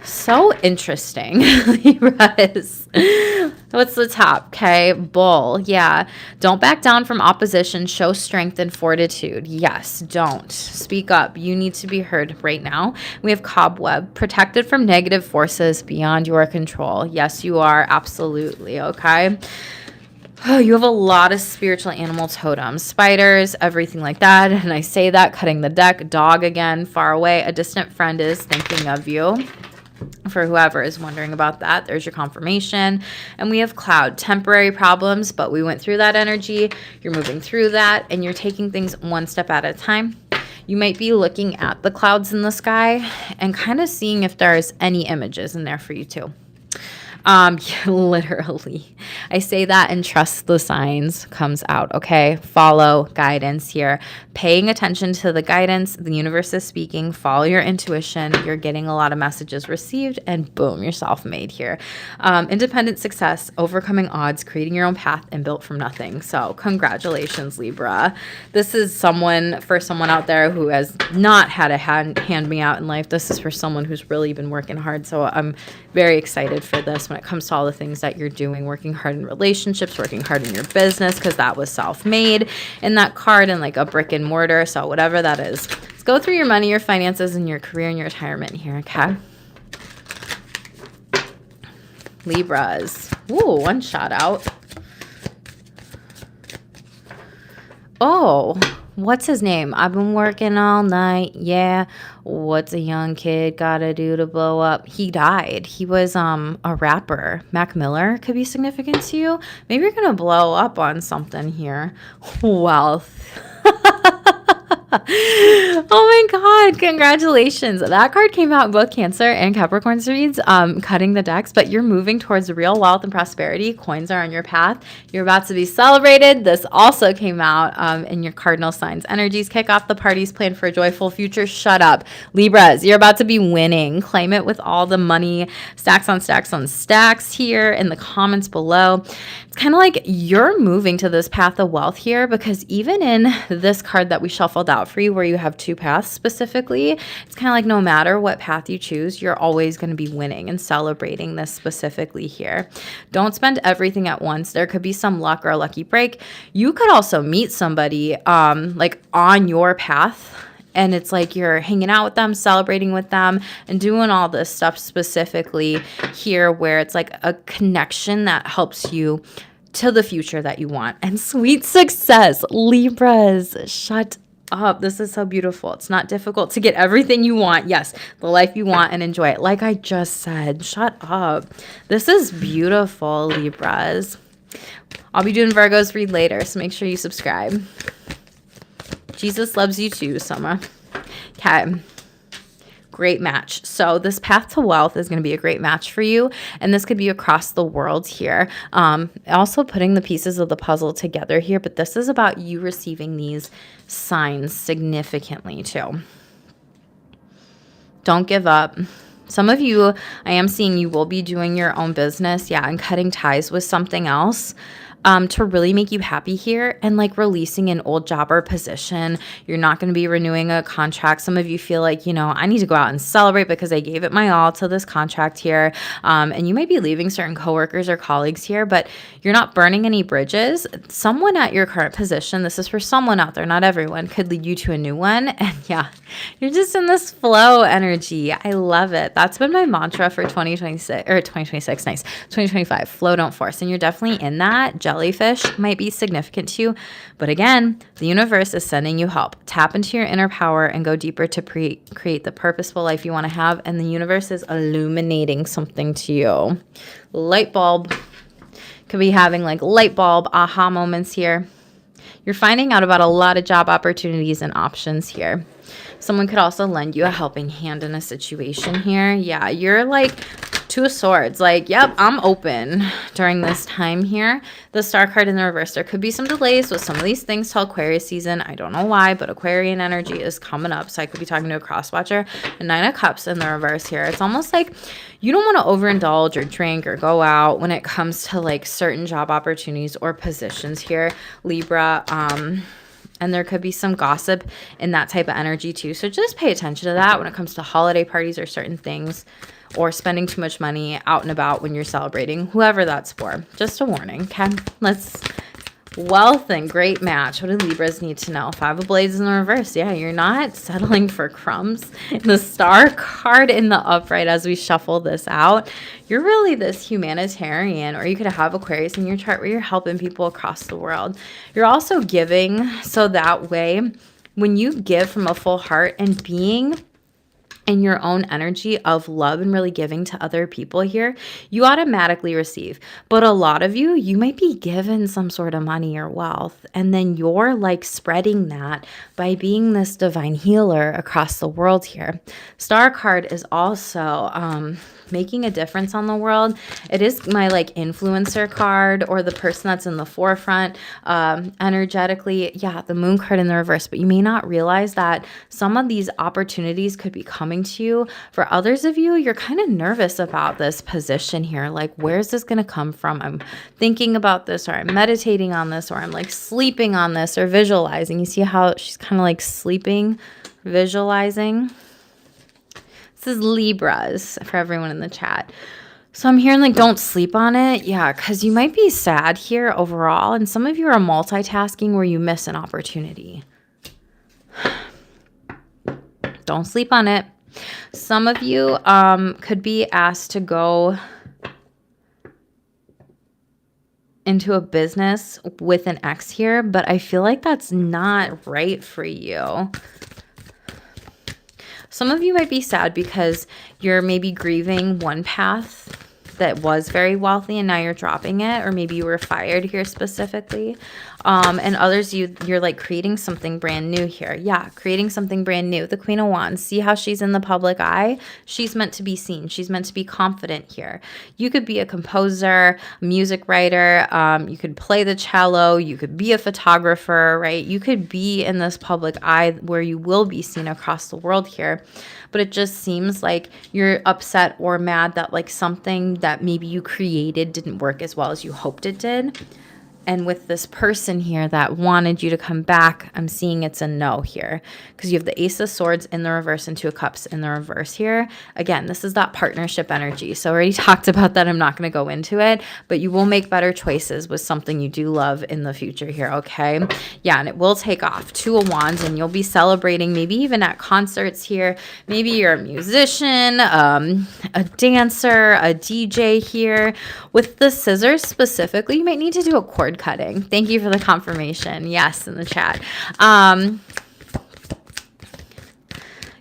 So interesting. Libras. What's the top? Okay. Bull. Yeah. Don't back down from opposition. Show strength and fortitude. Yes. Don't. Speak up. You need to be heard right now. We have Cobweb. Protected from negative forces beyond your control. Yes, you are. Absolutely. Okay. Oh, you have a lot of spiritual animal totems, spiders, everything like that. And I say that, cutting the deck, dog again, far away. A distant friend is thinking of you. For whoever is wondering about that, there's your confirmation. And we have cloud, temporary problems, but we went through that energy. You're moving through that and you're taking things one step at a time. You might be looking at the clouds in the sky and kind of seeing if there's any images in there for you too. Literally, I say that and trust the signs comes out. Okay. Follow guidance here, paying attention to the guidance. The universe is speaking, follow your intuition. You're getting a lot of messages received and boom, you're self-made here. Independent success, overcoming odds, creating your own path and built from nothing. So congratulations, Libra. This is for someone out there who has not had a hand me out in life. This is for someone who's really been working hard. So I'm very excited for this when it comes to all the things that you're doing, working hard in relationships, working hard in your business, because that was self-made in that card and like a brick and mortar. So whatever that is, let's go through your money, your finances, and your career and your retirement here. Okay. Libras. Ooh, one shot out. Oh, what's his name? I've been working all night. Yeah. What's a young kid gotta do to blow up? He died. He was a rapper. Mac Miller could be significant to you. Maybe you're gonna blow up on something here. Wealth. Oh my God, congratulations. That card came out in both Cancer and Capricorn reads, cutting the decks, but you're moving towards real wealth and prosperity. Coins are on your path. You're about to be celebrated. This also came out in your cardinal signs energies. Kick off the parties, plan for a joyful future. Shut up. Libras, you're about to be winning. Claim it with all the money. Stacks on stacks on stacks here in the comments below. It's kind of like you're moving to this path of wealth here, because even in this card that we shuffled out for you, where you have two paths specifically, it's kind of like no matter what path you choose, you're always going to be winning and celebrating this specifically here. Don't spend everything at once. There could be some luck or a lucky break. You could also meet somebody like on your path, and it's like you're hanging out with them, celebrating with them, and doing all this stuff specifically here, where it's like a connection that helps you to the future that you want. And sweet success, Libras, shut up. This is so beautiful. It's not difficult to get everything you want. Yes, the life you want, and enjoy it. Like I just said, shut up. This is beautiful, Libras. I'll be doing Virgo's read later, so make sure you subscribe. Jesus loves you too, Summer. Okay. Great match. So this path to wealth is going to be a great match for you. And this could be across the world here. Also putting the pieces of the puzzle together here. But this is about you receiving these signs significantly too. Don't give up. Some of you, I am seeing you will be doing your own business. Yeah. And cutting ties with something else. To really make you happy here, and like releasing an old job or position. You're not going to be renewing a contract. Some of you feel like, I need to go out and celebrate because I gave it my all to this contract here. And you might be leaving certain coworkers or colleagues here, but you're not burning any bridges. Someone at your current position, this is for someone out there, not everyone, could lead you to a new one. And yeah, you're just in this flow energy. I love it. That's been my mantra for 2026, nice. 2025, flow, don't force. And you're definitely in that. Jellyfish might be significant to you. But again, the universe is sending you help. Tap into your inner power and go deeper to create the purposeful life you want to have. And the universe is illuminating something to you. Light bulb. Could be having like light bulb aha moments here. You're finding out about a lot of job opportunities and options here. Someone could also lend you a helping hand in a situation here. Yeah, you're like Two of Swords, like, yep, I'm open during this time here. The Star card in the reverse. There could be some delays with some of these things till Aquarius season. I don't know why, but Aquarian energy is coming up. So I could be talking to a cross watcher. And Nine of Cups in the reverse here. It's almost like you don't want to overindulge or drink or go out when it comes to like certain job opportunities or positions here, Libra. And there could be some gossip in that type of energy too. So just pay attention to that when it comes to holiday parties or certain things, or spending too much money out and about when you're celebrating, whoever that's for. Just a warning, okay? Wealth and great match. What do Libras need to know? Five of Blades in the reverse. Yeah, you're not settling for crumbs. The Star card in the upright as we shuffle this out. You're really this humanitarian, or you could have Aquarius in your chart where you're helping people across the world. You're also giving, so that way, when you give from a full heart and being in your own energy of love and really giving to other people here, you automatically receive. But a lot of you, you might be given some sort of money or wealth, and then you're like spreading that by being this divine healer across the world here. Star card is also making a difference on the world. It is my like influencer card, or the person that's in the forefront energetically. Yeah, the moon card in the reverse, but you may not realize that some of these opportunities could be coming to you. For others of you, you're kind of nervous about this position here. Like, where's this going to come from? I'm thinking about this, or I'm meditating on this, or I'm like sleeping on this, or visualizing. You see how she's kind of like sleeping, visualizing. This is Libras for everyone in the chat. So I'm hearing like, don't sleep on it. Yeah, because you might be sad here overall. And some of you are multitasking where you miss an opportunity. Don't sleep on it. Some of you could be asked to go into a business with an ex here, but I feel like that's not right for you. Some of you might be sad because you're maybe grieving one path that was very wealthy and now you're dropping it, or maybe you were fired here specifically. And others, you're like creating something brand new here. Yeah, creating something brand new. The Queen of Wands, see how she's in the public eye? She's meant to be seen. She's meant to be confident here. You could be a composer, a music writer. You could play the cello. You could be a photographer, right? You could be in this public eye where you will be seen across the world here. But it just seems like you're upset or mad that like something that maybe you created didn't work as well as you hoped it did. And with this person here that wanted you to come back, I'm seeing it's a no here, because you have the Ace of Swords in the reverse and Two of Cups in the reverse here. Again, this is that partnership energy. So I already talked about that. I'm not going to go into it, but you will make better choices with something you do love in the future here, okay? Yeah, and it will take off. Two of Wands, and you'll be celebrating maybe even at concerts here. Maybe you're a musician, a dancer, a DJ here. With the scissors specifically, you might need to do a cord cutting. Thank you for the confirmation. Yes, in the chat.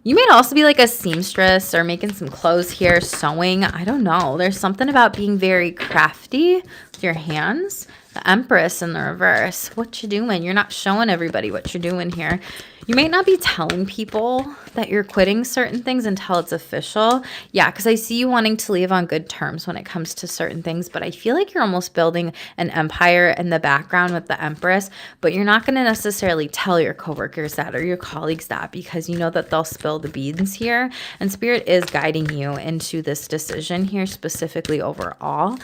You might also be like a seamstress or making some clothes here, sewing. I don't know. There's something about being very crafty with your hands. The Empress in the reverse. What you doing? You're not showing everybody what you're doing here. You might not be telling people that you're quitting certain things until it's official. Yeah, because I see you wanting to leave on good terms when it comes to certain things, but I feel like you're almost building an empire in the background with the Empress, but you're not going to necessarily tell your coworkers that or your colleagues that, because you know that they'll spill the beans here, and Spirit is guiding you into this decision here specifically overall.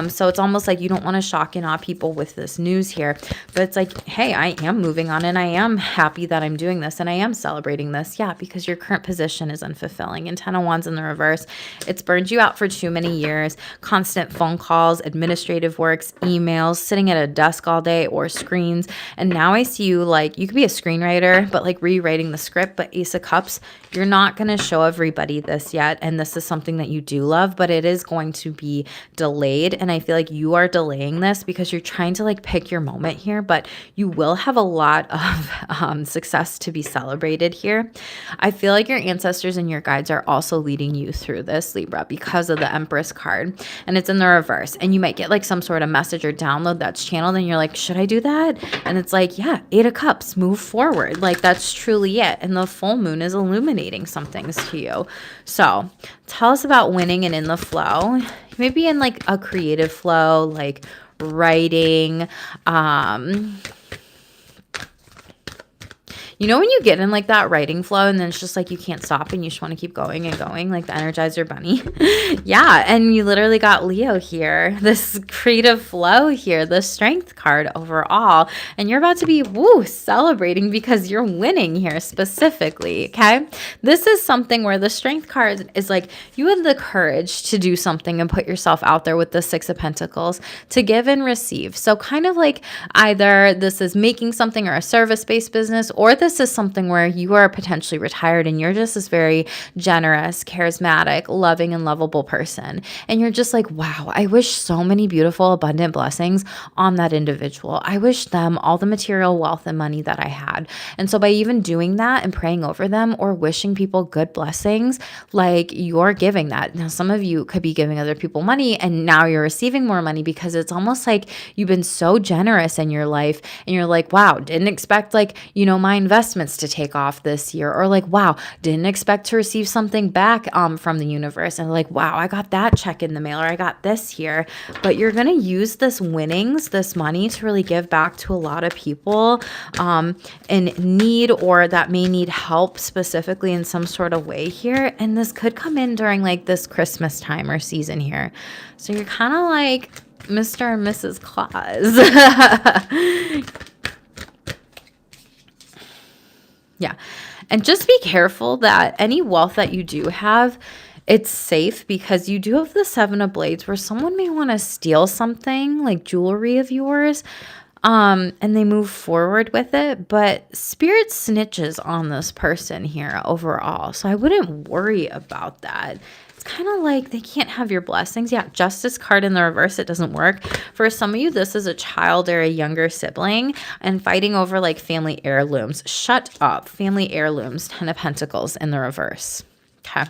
So it's almost like you don't want to shock and awe people with this news here, but it's like, hey, I am moving on and I am happy that I'm doing this and I am celebrating this. Yeah, because your current position is unfulfilling. And 10 of Wands in the reverse, it's burned you out for too many years. Constant phone calls, administrative works, emails, sitting at a desk all day or screens. And now I see you like, you could be a screenwriter, but like rewriting the script. But Ace of Cups, you're not going to show everybody this yet. And this is something that you do love, but it is going to be delayed. And I feel like you are delaying this because you're trying to like pick your moment here, but you will have a lot of success to be celebrated here. I feel like your ancestors and your guides are also leading you through this, Libra, because of the Empress card, and it's in the reverse. And you might get like some sort of message or download that's channeled and you're like, should I do that? And it's like, yeah, 8 of Cups, move forward. Like that's truly it. And the full moon is illuminating some things to you. So tell us about winning and in the flow. You may be in like a creative flow, like writing, you know, when you get in like that writing flow and then it's just like you can't stop and you just want to keep going and going, like the Energizer Bunny. Yeah, and you literally got Leo here, this creative flow here, the Strength card overall, and you're about to be celebrating because you're winning here specifically, okay? This is something where the Strength card is like you have the courage to do something and put yourself out there with the 6 of Pentacles to give and receive. So kind of like either this is making something or a service-based business, or this this is something where you are potentially retired and you're just this very generous, charismatic, loving, and lovable person. And you're just like, wow, I wish so many beautiful, abundant blessings on that individual. I wish them all the material wealth and money that I had. And so by even doing that and praying over them or wishing people good blessings, like you're giving that. Now, some of you could be giving other people money and now you're receiving more money because it's almost like you've been so generous in your life and you're like, wow, didn't expect like, my investments to take off this year, or like, wow, didn't expect to receive something back from the universe, and like, wow, I got that check in the mail, or I got this here. But you're going to use this winnings, this money, to really give back to a lot of people in need, or that may need help specifically in some sort of way here. And this could come in during like this Christmas time or season here. So you're kind of like Mr. and Mrs. Claus. Yeah. And just be careful that any wealth that you do have, it's safe, because you do have the Seven of Blades where someone may want to steal something like jewelry of yours, and they move forward with it, but Spirit snitches on this person here overall. So I wouldn't worry about that. Kind of like they can't have your blessings. Yeah, Justice card in the reverse, it doesn't work. For some of you, this is a child or a younger sibling and fighting over like family heirlooms. Shut up. Family heirlooms, 10 of Pentacles in the reverse. Okay.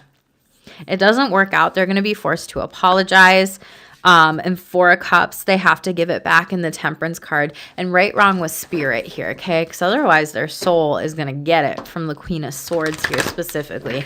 It doesn't work out. They're going to be forced to apologize. And 4 of Cups, they have to give it back in the Temperance card. And right, wrong with Spirit here, okay? Because otherwise their soul is going to get it from the Queen of Swords here specifically.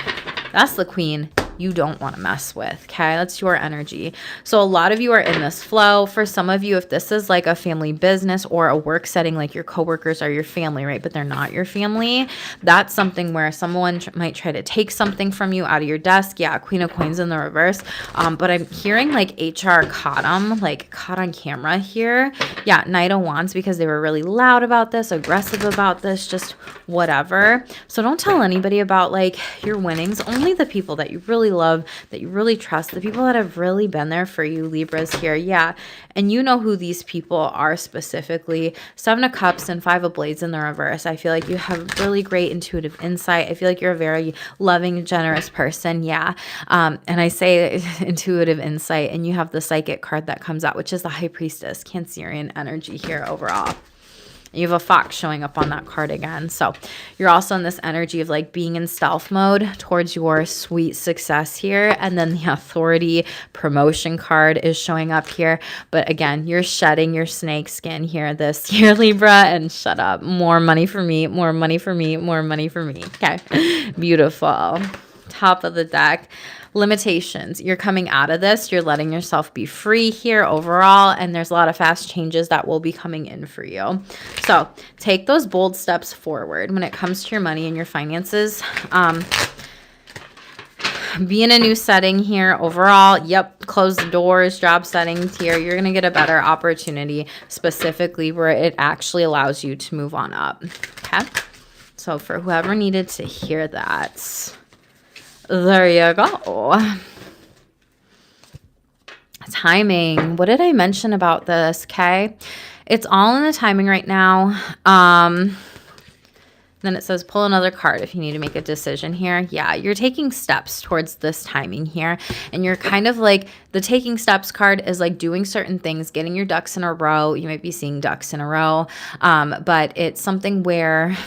That's the Queen you don't want to mess with, okay? That's your energy. So a lot of you are in this flow. For some of you, if this is like a family business or a work setting, like your coworkers are your family, right? But they're not your family. That's something where someone might try to take something from you out of your desk. Yeah, Queen of Coins in the reverse. But I'm hearing like HR caught them, like caught on camera here. Yeah, Knight of Wands, because they were really loud about this, aggressive about this, just whatever. So don't tell anybody about like your winnings. Only the people that you really love, that you really trust, the people that have really been there for you, Libras here. Yeah. And you know who these people are specifically. 7 of Cups and 5 of Blades in the reverse. I feel like you have really great intuitive insight. I feel like you're a very loving, generous person. Yeah. And I say intuitive insight, and you have the Psychic card that comes out, which is the High Priestess, Cancerian energy here overall. You have a fox showing up on that card again. So you're also in this energy of like being in stealth mode towards your sweet success here. And then the Authority promotion card is showing up here. But again, you're shedding your snake skin here this year, Libra, and shut up. More money for me, more money for me, more money for me. Okay. Beautiful. Top of the deck. Limitations. You're coming out of this. You're letting yourself be free here overall. And there's a lot of fast changes that will be coming in for you. So take those bold steps forward when it comes to your money and your finances. Be in a new setting here overall. Yep. Close the doors, job settings here. You're going to get a better opportunity specifically where it actually allows you to move on up. Okay. So for whoever needed to hear that, there you go. Timing. What did I mention about this? Okay. It's all in the timing right now. Then it says pull another card if you need to make a decision here. Yeah, you're taking steps towards this timing here. And you're kind of like, the taking steps card is like doing certain things, getting your ducks in a row. You might be seeing ducks in a row. But it's something where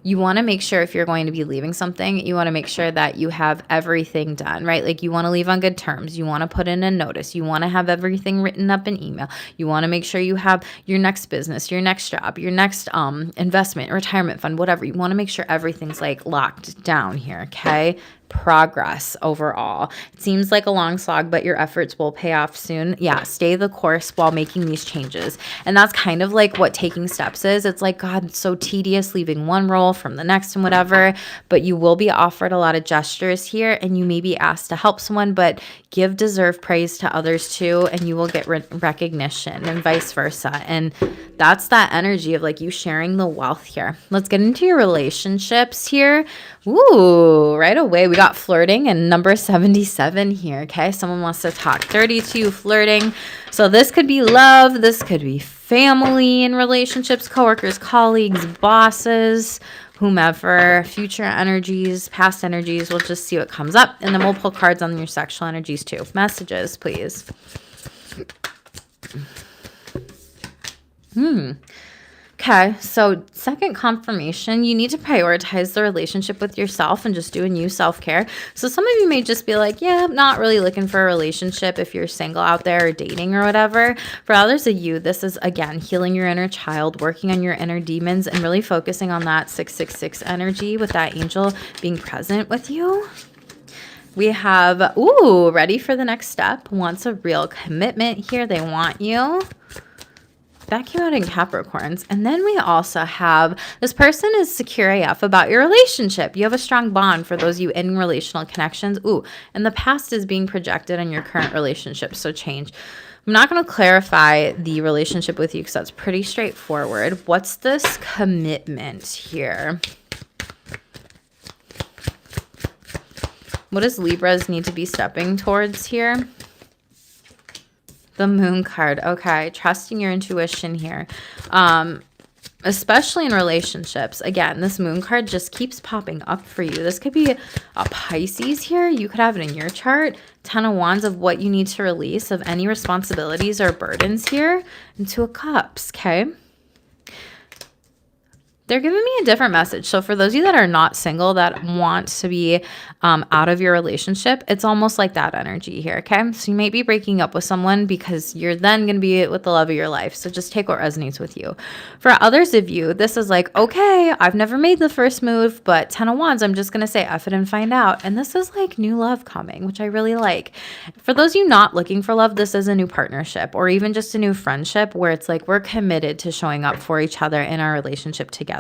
you want to make sure if you're going to be leaving something, you want to make sure that you have everything done, right? Like you want to leave on good terms. You want to put in a notice. You want to have everything written up in email. You want to make sure you have your next business, your next job, your next investment, retirement fund, whatever. You want to make sure everything's like locked down here, okay? Progress overall. It seems like a long slog, but your efforts will pay off soon. Yeah, stay the course while making these changes. And that's kind of like what taking steps is. It's like, God, it's so tedious leaving one role from the next and whatever, but you will be offered a lot of gestures here, and you may be asked to help someone, but give deserved praise to others too, and you will get recognition, and vice versa. And that's that energy of like you sharing the wealth here. Let's get into your relationships here. Ooh, right away we got flirting and number 77 here. Okay, someone wants to talk. 32, flirting. So this could be love. This could be family and relationships, coworkers, colleagues, bosses, whomever, future energies, past energies. We'll just see what comes up. And then we'll pull cards on your sexual energies too. Messages, please. Okay, so second confirmation, you need to prioritize the relationship with yourself and just doing you self-care. So some of you may just be like, yeah, I'm not really looking for a relationship if you're single out there or dating or whatever. For others of you, this is, again, healing your inner child, working on your inner demons, and really focusing on that 666 energy with that angel being present with you. We have, ready for the next step, wants a real commitment here. They want you. That came out in Capricorns. And then we also have this person is secure AF about your relationship. You have a strong bond for those of you in relational connections. And the past is being projected on your current relationship. So change. I'm not going to clarify the relationship with you because that's pretty straightforward. What's this commitment here? What does Libras need to be stepping towards here? The Moon card. Okay. Trusting your intuition here. Especially in relationships. Again, this Moon card just keeps popping up for you. This could be a Pisces here. You could have it in your chart. 10 of Wands of what you need to release of any responsibilities or burdens here. And 2 of Cups. Okay. They're giving me a different message. So for those of you that are not single, that want to be out of your relationship, it's almost like that energy here, okay? So you might be breaking up with someone because you're then going to be with the love of your life. So just take what resonates with you. For others of you, this is like, okay, I've never made the first move, but 10 of Wands, I'm just going to say F it and find out. And this is like new love coming, which I really like. For those of you not looking for love, this is a new partnership or even just a new friendship where it's like we're committed to showing up for each other in our relationship together.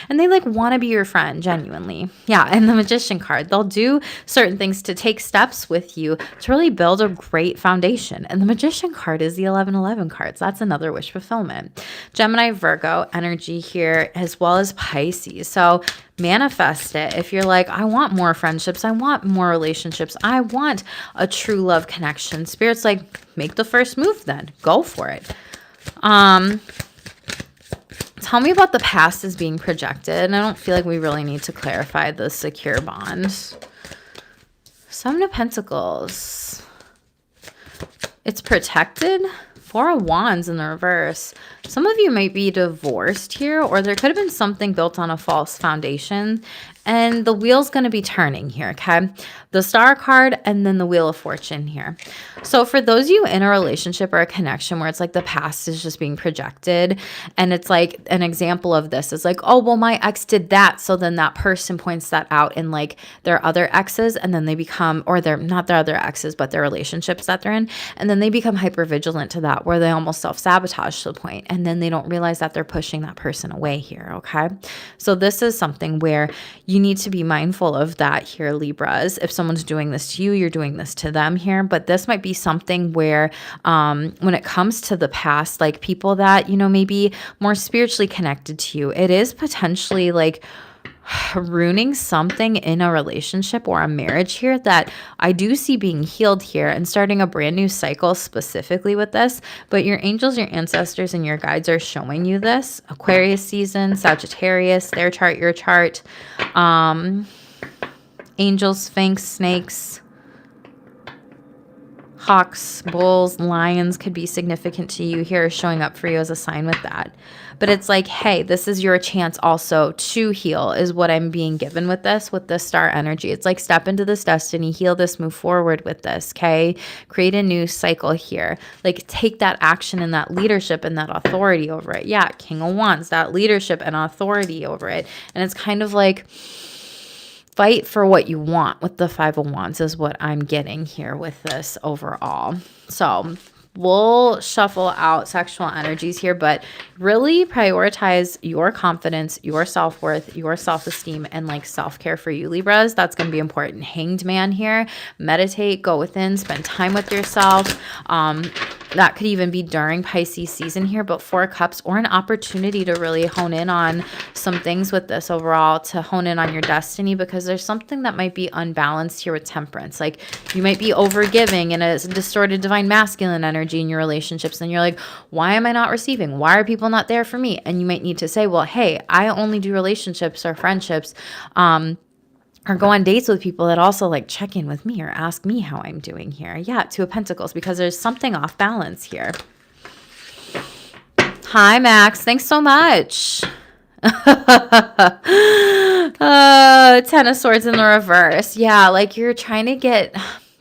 And they like want to be your friend genuinely. Yeah. And the Magician card, they'll do certain things to take steps with you to really build a great foundation. And the Magician card is the 1111 cards. That's another wish fulfillment. Gemini, Virgo energy here, as well as Pisces. So manifest it. If you're like, I want more friendships, I want more relationships, I want a true love connection. Spirit's like, make the first move then. Go for it. Tell me about the past as being projected. And I don't feel like we really need to clarify the secure bond. 7 of Pentacles. It's protected. 4 of Wands in the reverse. Some of you might be divorced here, or there could have been something built on a false foundation. And the wheel's going to be turning here, okay? The Star card and then the Wheel of Fortune here. So for those of you in a relationship or a connection where it's like the past is just being projected, and it's like an example of this is like, oh, well, my ex did that. So then that person points that out in like their other exes, and then they become, or they're not their other exes, but their relationships that they're in. And then they become hypervigilant to that where they almost self-sabotage to the point, and then they don't realize that they're pushing that person away here, okay? So this is something where you need to be mindful of that here, Libras. If someone's doing this to you, you're doing this to them here. But this might be something where when it comes to the past, like people that, you know, maybe more spiritually connected to you, it is potentially like ruining something in a relationship or a marriage here that I do see being healed here and starting a brand new cycle specifically with this. But your angels, your ancestors, and your guides are showing you this. Aquarius season, Sagittarius, their chart, your chart. Angels, Sphinx, snakes, hawks, bulls, lions could be significant to you here, showing up for you as a sign with that. But it's like, hey, this is your chance also to heal is what I'm being given with this star energy. It's like step into this destiny, heal this, move forward with this, okay? Create a new cycle here. Like take that action and that leadership and that authority over it. Yeah, King of Wands, that leadership and authority over it. And it's kind of like fight for what you want with the 5 of Wands is what I'm getting here with this overall. So we'll shuffle out sexual energies here, but really prioritize your confidence, your self-worth, your self-esteem, and like self-care for you, Libras. That's going to be important. Hanged Man here. Meditate, go within, spend time with yourself. That could even be during Pisces season here, but Four of Cups, or an opportunity to really hone in on some things with this overall, to hone in on your destiny, because there's something that might be unbalanced here with Temperance. Like, you might be overgiving in a distorted divine masculine energy in your relationships, and you're like, why am I not receiving? Why are people not there for me? And you might need to say, well, hey, I only do relationships or friendships, or go on dates with people that also like check in with me or ask me how I'm doing here. Yeah, Two of Pentacles, because there's something off balance here. Hi, Max. Thanks so much. Ten of Swords in the reverse. Yeah, like you're trying to get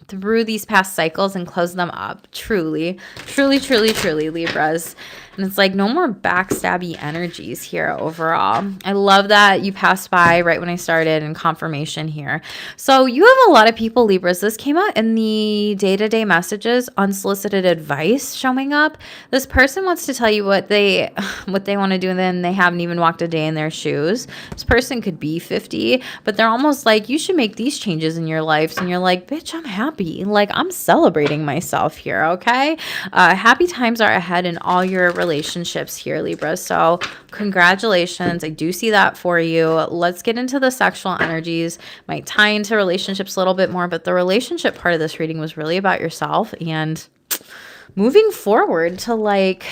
through these past cycles and close them up. Truly, truly, truly, truly, Libras. And it's like no more backstabby energies here overall. I love that you passed by right when I started in confirmation here. So you have a lot of people, Libras. This came out in the day-to-day messages, unsolicited advice showing up. This person wants to tell you what they want to do, and then they haven't even walked a day in their shoes. This person could be 50, but they're almost like, you should make these changes in your life. And you're like, bitch, I'm happy. Like, I'm celebrating myself here, okay? Happy times are ahead in all your relationships here, Libra. So congratulations. I do see that for you. Let's get into the sexual energies. Might tie into relationships a little bit more, but the relationship part of this reading was really about yourself and moving forward to like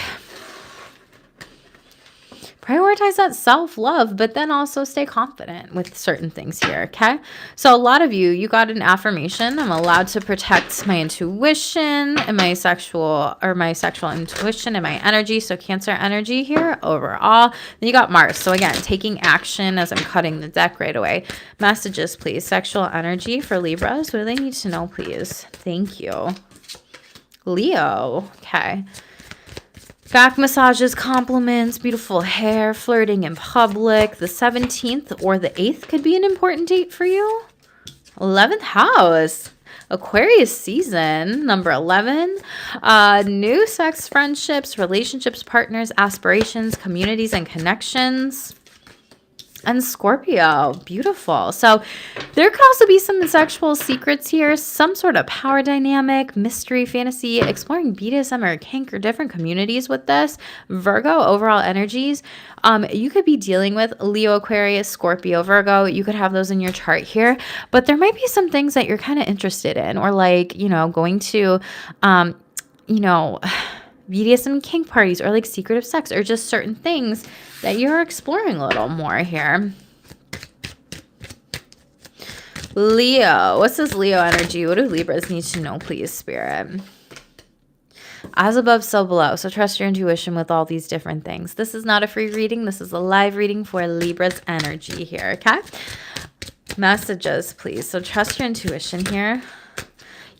prioritize that self-love, but then also stay confident with certain things here, okay? So a lot of you got an affirmation. I'm allowed to protect my intuition and my sexual intuition and my energy. So Cancer energy here overall. Then you got Mars. So again, taking action as I'm cutting the deck right away. Messages, please. Sexual energy for Libras. What do they need to know, please? Thank you. Leo. Okay. Back massages, compliments, beautiful hair, flirting in public. The 17th or the 8th could be an important date for you. 11th house. Aquarius season, number 11. New sex friendships, relationships, partners, aspirations, communities, and connections. And Scorpio, beautiful. So there could also be some sexual secrets here, some sort of power dynamic, mystery, fantasy, exploring BDSM or kink or different communities with this. Virgo, overall energies. You could be dealing with Leo, Aquarius, Scorpio, Virgo. You could have those in your chart here, but there might be some things that you're kind of interested in, or like, going to, BDSM kink parties, or like secretive sex, or just certain things that you're exploring a little more here. Leo, what's this Leo energy? What do Libras need to know, please, Spirit? As above, so below. So trust your intuition with all these different things. This is not a free reading. This is a live reading for Libra's energy here, okay? Messages, please. So trust your intuition here.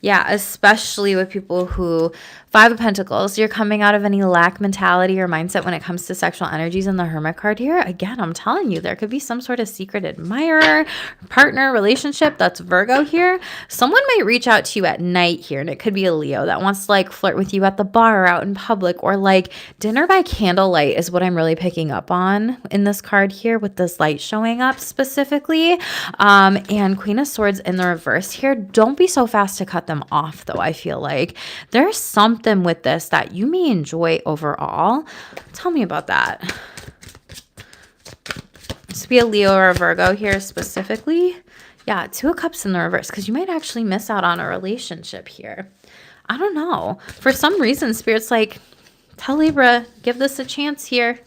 Yeah, especially with people who, 5 of Pentacles, you're coming out of any lack mentality or mindset when it comes to sexual energies in the Hermit card here. Again, I'm telling you, there could be some sort of secret admirer, partner, relationship. That's Virgo here. Someone might reach out to you at night here, and it could be a Leo that wants to like flirt with you at the bar or out in public, or like dinner by candlelight is what I'm really picking up on in this card here, with this light showing up specifically. And Queen of Swords in the reverse here. Don't be so fast to cut them off, though. I feel like there's something with this that you may enjoy overall. Tell me about that. This be a Leo or a Virgo here specifically. Yeah, 2 of Cups in the reverse, because you might actually miss out on a relationship here. I don't know. For some reason, Spirit's like, tell Libra, give this a chance here.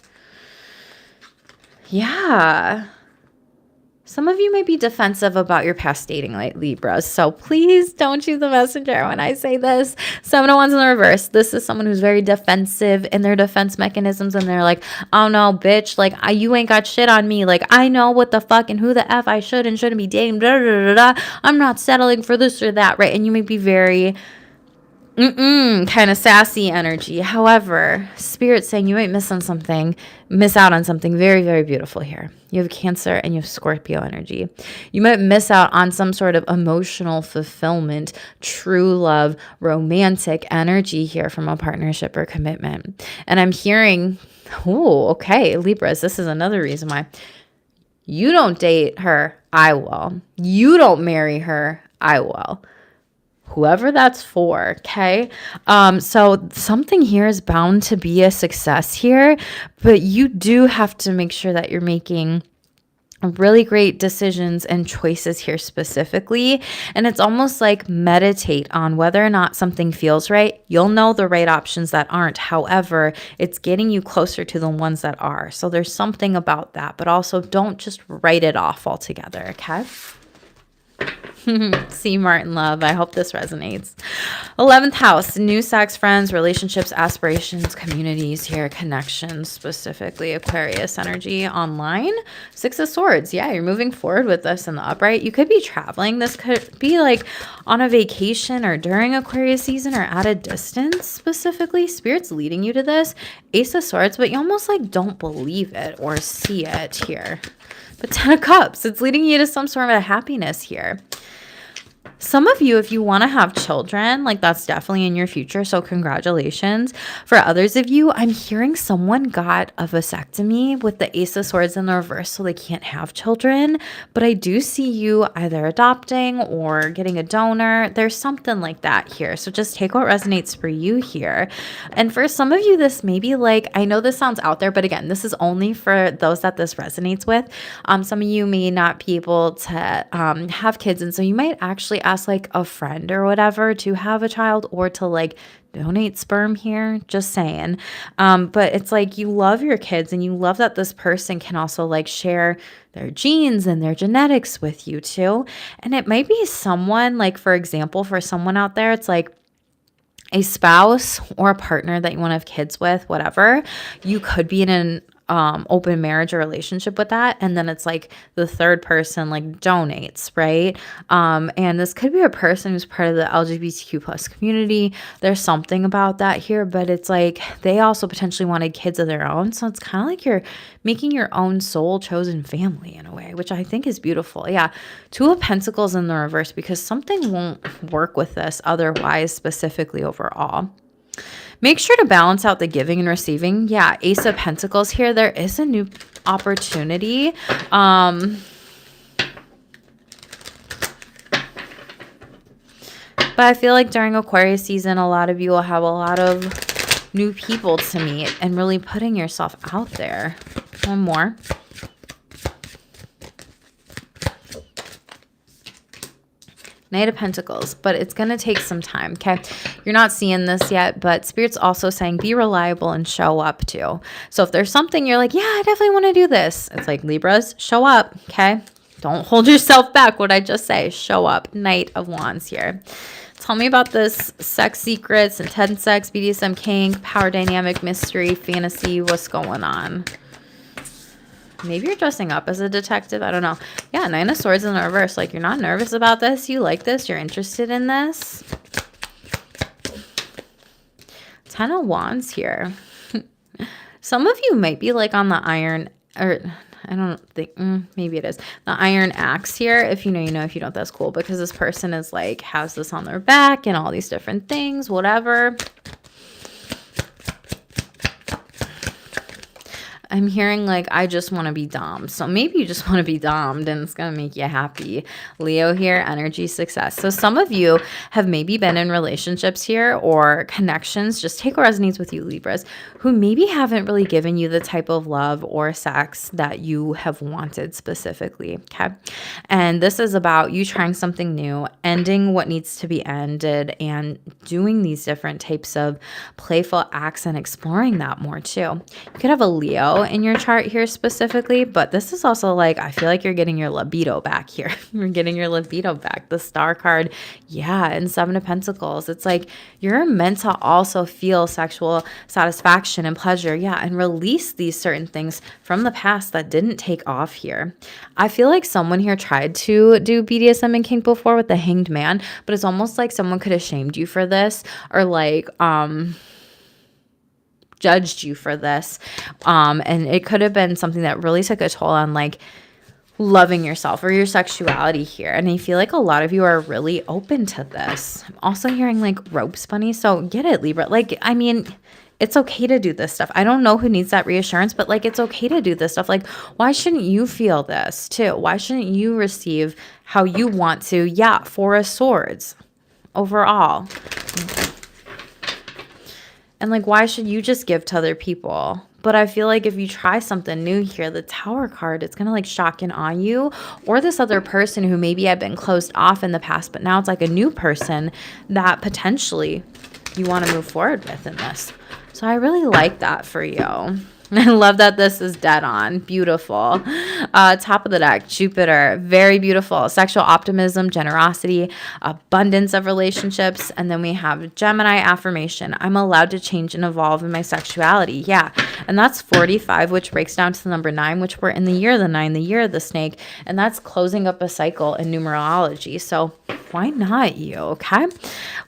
Yeah. Some of you may be defensive about your past dating, like Libra. So please don't shoot the messenger when I say this. 7 of Wands in the reverse. This is someone who's very defensive in their defense mechanisms. And they're like, oh no, bitch. Like, you ain't got shit on me. Like, I know what the fuck and who the F I should and shouldn't be dating. Blah, blah, blah, blah. I'm not settling for this or that, right? And you may be very kind of sassy energy. However, Spirit's saying you might miss out on something very, very beautiful here. You have Cancer and you have Scorpio energy. You might miss out on some sort of emotional fulfillment, true love, romantic energy here from a partnership or commitment. And I'm hearing, oh, okay, Libras, this is another reason why. You don't date her, I will. You don't marry her, I will. whoever that's for. Okay. So something here is bound to be a success here, but you do have to make sure that you're making really great decisions and choices here specifically. And it's almost like meditate on whether or not something feels right. You'll know the right options that aren't. However, it's getting you closer to the ones that are. So there's something about that, but also don't just write it off altogether. Okay. See, Martin Love. I hope this resonates. 11th house, new sex, friends, relationships, aspirations, communities here, connections, specifically Aquarius energy online. 6 of Swords. Yeah, you're moving forward with this in the upright. You could be traveling. This could be like on a vacation or during Aquarius season or at a distance specifically. Spirit's leading you to this. Ace of Swords, but you almost like don't believe it or see it here. But 10 of Cups, it's leading you to some sort of a happiness here. Some of you, if you want to have children, like that's definitely in your future. So congratulations. For others of you, I'm hearing someone got a vasectomy with the Ace of Swords in the reverse, so they can't have children. But I do see you either adopting or getting a donor. There's something like that here. So just take what resonates for you here. And for some of you, this may be like, I know this sounds out there, but again, this is only for those that this resonates with. Some of you may not be able to have kids. And so you might actually ask like a friend or whatever to have a child or to like donate sperm here, just saying. But it's like you love your kids and you love that this person can also like share their genes and their genetics with you too. And it might be someone like, for example, for someone out there, it's like a spouse or a partner that you want to have kids with, whatever. You could be in an open marriage or relationship with that. And then it's like the third person like donates, right? And this could be a person who's part of the LGBTQ plus community. There's something about that here, but it's like they also potentially wanted kids of their own. So it's kind of like you're making your own soul chosen family in a way, which I think is beautiful. Yeah. 2 of Pentacles in the reverse, because something won't work with this otherwise, specifically overall. Make sure to balance out the giving and receiving. Yeah, Ace of Pentacles here. There is a new opportunity. But I feel like during Aquarius season, a lot of you will have a lot of new people to meet and really putting yourself out there. One more. Knight of Pentacles, but it's going to take some time, okay? You're not seeing this yet, but Spirit's also saying be reliable and show up too. So if there's something you're like, yeah, I definitely want to do this. It's like Libras, show up, okay? Don't hold yourself back. What I just say, show up. Knight of Wands here. Tell me about this sex secrets, intense sex, BDSM kink, power dynamic, mystery, fantasy. What's going on? Maybe you're dressing up as a detective. I don't know. Yeah, 9 of Swords in the reverse. Like, you're not nervous about this. You like this. You're interested in this. 10 of Wands here. Some of you might be like on the iron, or I don't think, maybe it is. The iron axe here. If you know, you know. If you don't, that's cool. Because this person is like, has this on their back and all these different things, whatever. I'm hearing like, I just want to be domed. So maybe you just want to be domed and it's going to make you happy. Leo here, energy, success. So some of you have maybe been in relationships here or connections. Just take what resonates with you, Libras, who maybe haven't really given you the type of love or sex that you have wanted specifically. Okay. And this is about you trying something new, ending what needs to be ended, and doing these different types of playful acts and exploring that more too. You could have a Leo in your chart here specifically, but this is also like, I feel like you're getting your libido back here. You're getting your libido back. The Star card, yeah, and 7 of Pentacles. It's like you're meant to also feel sexual satisfaction and pleasure, yeah, and release these certain things from the past that didn't take off here. I feel like someone here tried to do BDSM and kink before with the Hanged Man, but it's almost like someone could have shamed you for this or like, judged you for this. And it could have been something that really took a toll on like loving yourself or your sexuality here. And I feel like a lot of you are really open to this. I'm also hearing like ropes bunny. So get it, Libra. Like, I mean, it's okay to do this stuff. I don't know who needs that reassurance, but like, it's okay to do this stuff. Like, why shouldn't you feel this too? Why shouldn't you receive how you want to? Yeah, 4 of Swords. overall. And like, why should you just give to other people? But I feel like if you try something new here, the Tower card, it's going to like shock and awe you, or this other person who maybe had been closed off in the past, but now it's like a new person that potentially you want to move forward with in this. So I really like that for you. I love that this is dead on. Beautiful. Top of the deck, Jupiter. Very beautiful. Sexual optimism, generosity, abundance of relationships. And then we have Gemini affirmation. I'm allowed to change and evolve in my sexuality. Yeah. And that's 45, which breaks down to the number 9, which we're in the year of the 9, the year of the snake. And that's closing up a cycle in numerology. So why not you? Okay.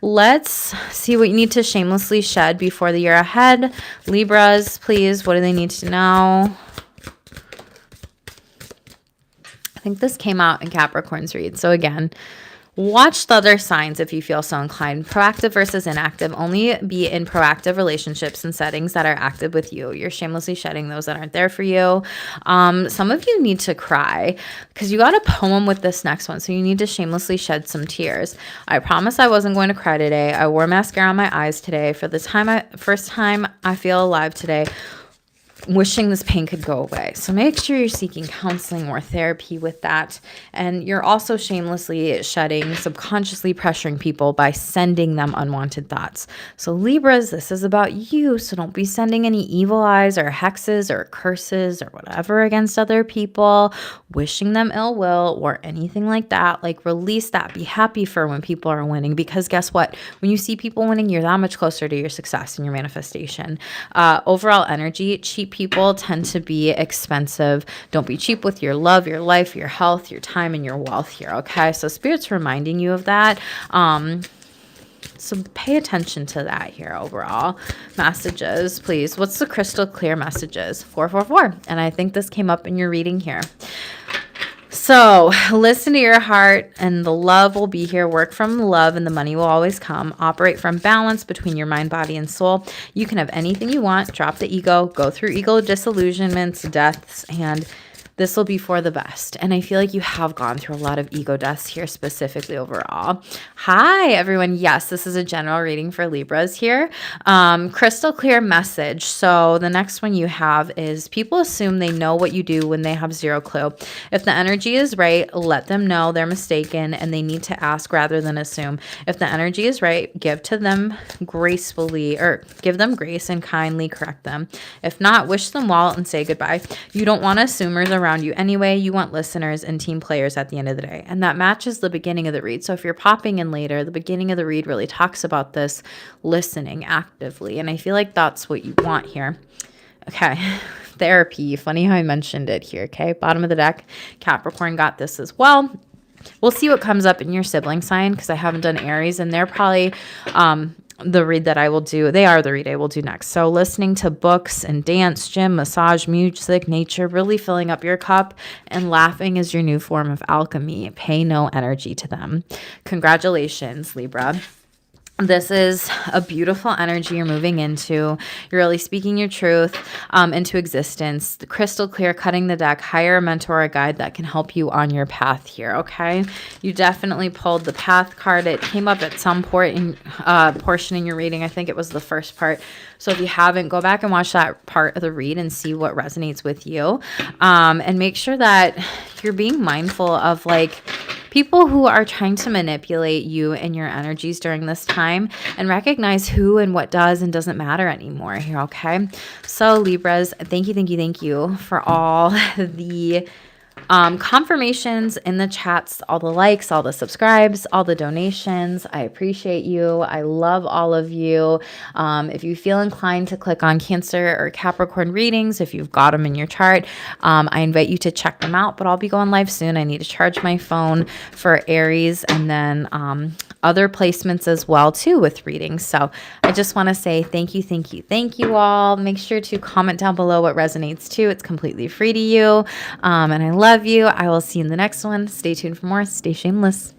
Let's see what you need to shamelessly shed before the year ahead. Libras, please. What do they need to know? I think this came out in Capricorn's read. So again, watch the other signs if you feel so inclined. Proactive versus inactive. Only be in proactive relationships and settings that are active with you. You're shamelessly shedding those that aren't there for you. Some of you need to cry because you got a poem with this next one. So you need to shamelessly shed some tears. I promise I wasn't going to cry today. I wore mascara on my eyes today. For the first time I feel alive today. Wishing this pain could go away. So make sure you're seeking counseling or therapy with that. And you're also shamelessly shedding, subconsciously pressuring people by sending them unwanted thoughts. So Libras, this is about you. So don't be sending any evil eyes or hexes or curses or whatever against other people, wishing them ill will or anything like that. Like release that. Be happy for when people are winning, because guess what? When you see people winning, you're that much closer to your success and your manifestation. Overall energy, cheap people tend to be expensive. Don't be cheap with your love, your life, your health, your time, and your wealth here, okay? So Spirit's reminding you of that. So pay attention to that here overall. Messages, please. What's the crystal clear messages? 444. And I think this came up in your reading here. So listen to your heart and the love will be here. Work from love and the money will always come. Operate from balance between your mind, body, and soul. You can have anything you want. Drop the ego. Go through ego disillusionments, deaths, and this will be for the best. And I feel like you have gone through a lot of ego deaths here specifically overall. Hi, everyone. Yes, this is a general reading for Libras here. Crystal clear message. So the next one you have is people assume they know what you do when they have zero clue. If the energy is right, let them know they're mistaken and they need to ask rather than assume. If the energy is right, give to them gracefully, or give them grace and kindly correct them. If not, wish them well and say goodbye. You don't want assumers around you anyway. You want listeners and team players at the end of the day. And that matches the beginning of the read. So if you're popping in later, the beginning of the read really talks about this listening actively. And I feel like that's what you want here. Okay. Therapy. Funny how I mentioned it here. Okay. Bottom of the deck. Capricorn got this as well. We'll see what comes up in your sibling sign because I haven't done Aries and they're probably the read that I will do. They are the read I will do next. So listening to books and dance, gym, massage, music, nature, really filling up your cup, and laughing is your new form of alchemy. Pay no energy to them. Congratulations, Libra. This is a beautiful energy you're moving into. You're really speaking your truth into existence. The crystal clear, cutting the deck, hire a mentor or a guide that can help you on your path here, okay? You definitely pulled the path card. It came up at some portion in your reading. I think it was the first part. So if you haven't, go back and watch that part of the read and see what resonates with you. And make sure that you're being mindful of like people who are trying to manipulate you and your energies during this time, and recognize who and what does and doesn't matter anymore here, okay? So Libras, thank you for all the confirmations in the chats, all the likes, all the subscribes, all the donations. I appreciate you. I love all of you. If you feel inclined to click on Cancer or Capricorn readings, if you've got them in your chart, I invite you to check them out, but I'll be going live soon. I need to charge my phone for Aries and then other placements as well too with readings. So I just want to say thank you all. Make sure to comment down below what resonates too. It's completely free to you. And I love you. I will see you in the next one. Stay tuned for more. Stay shameless.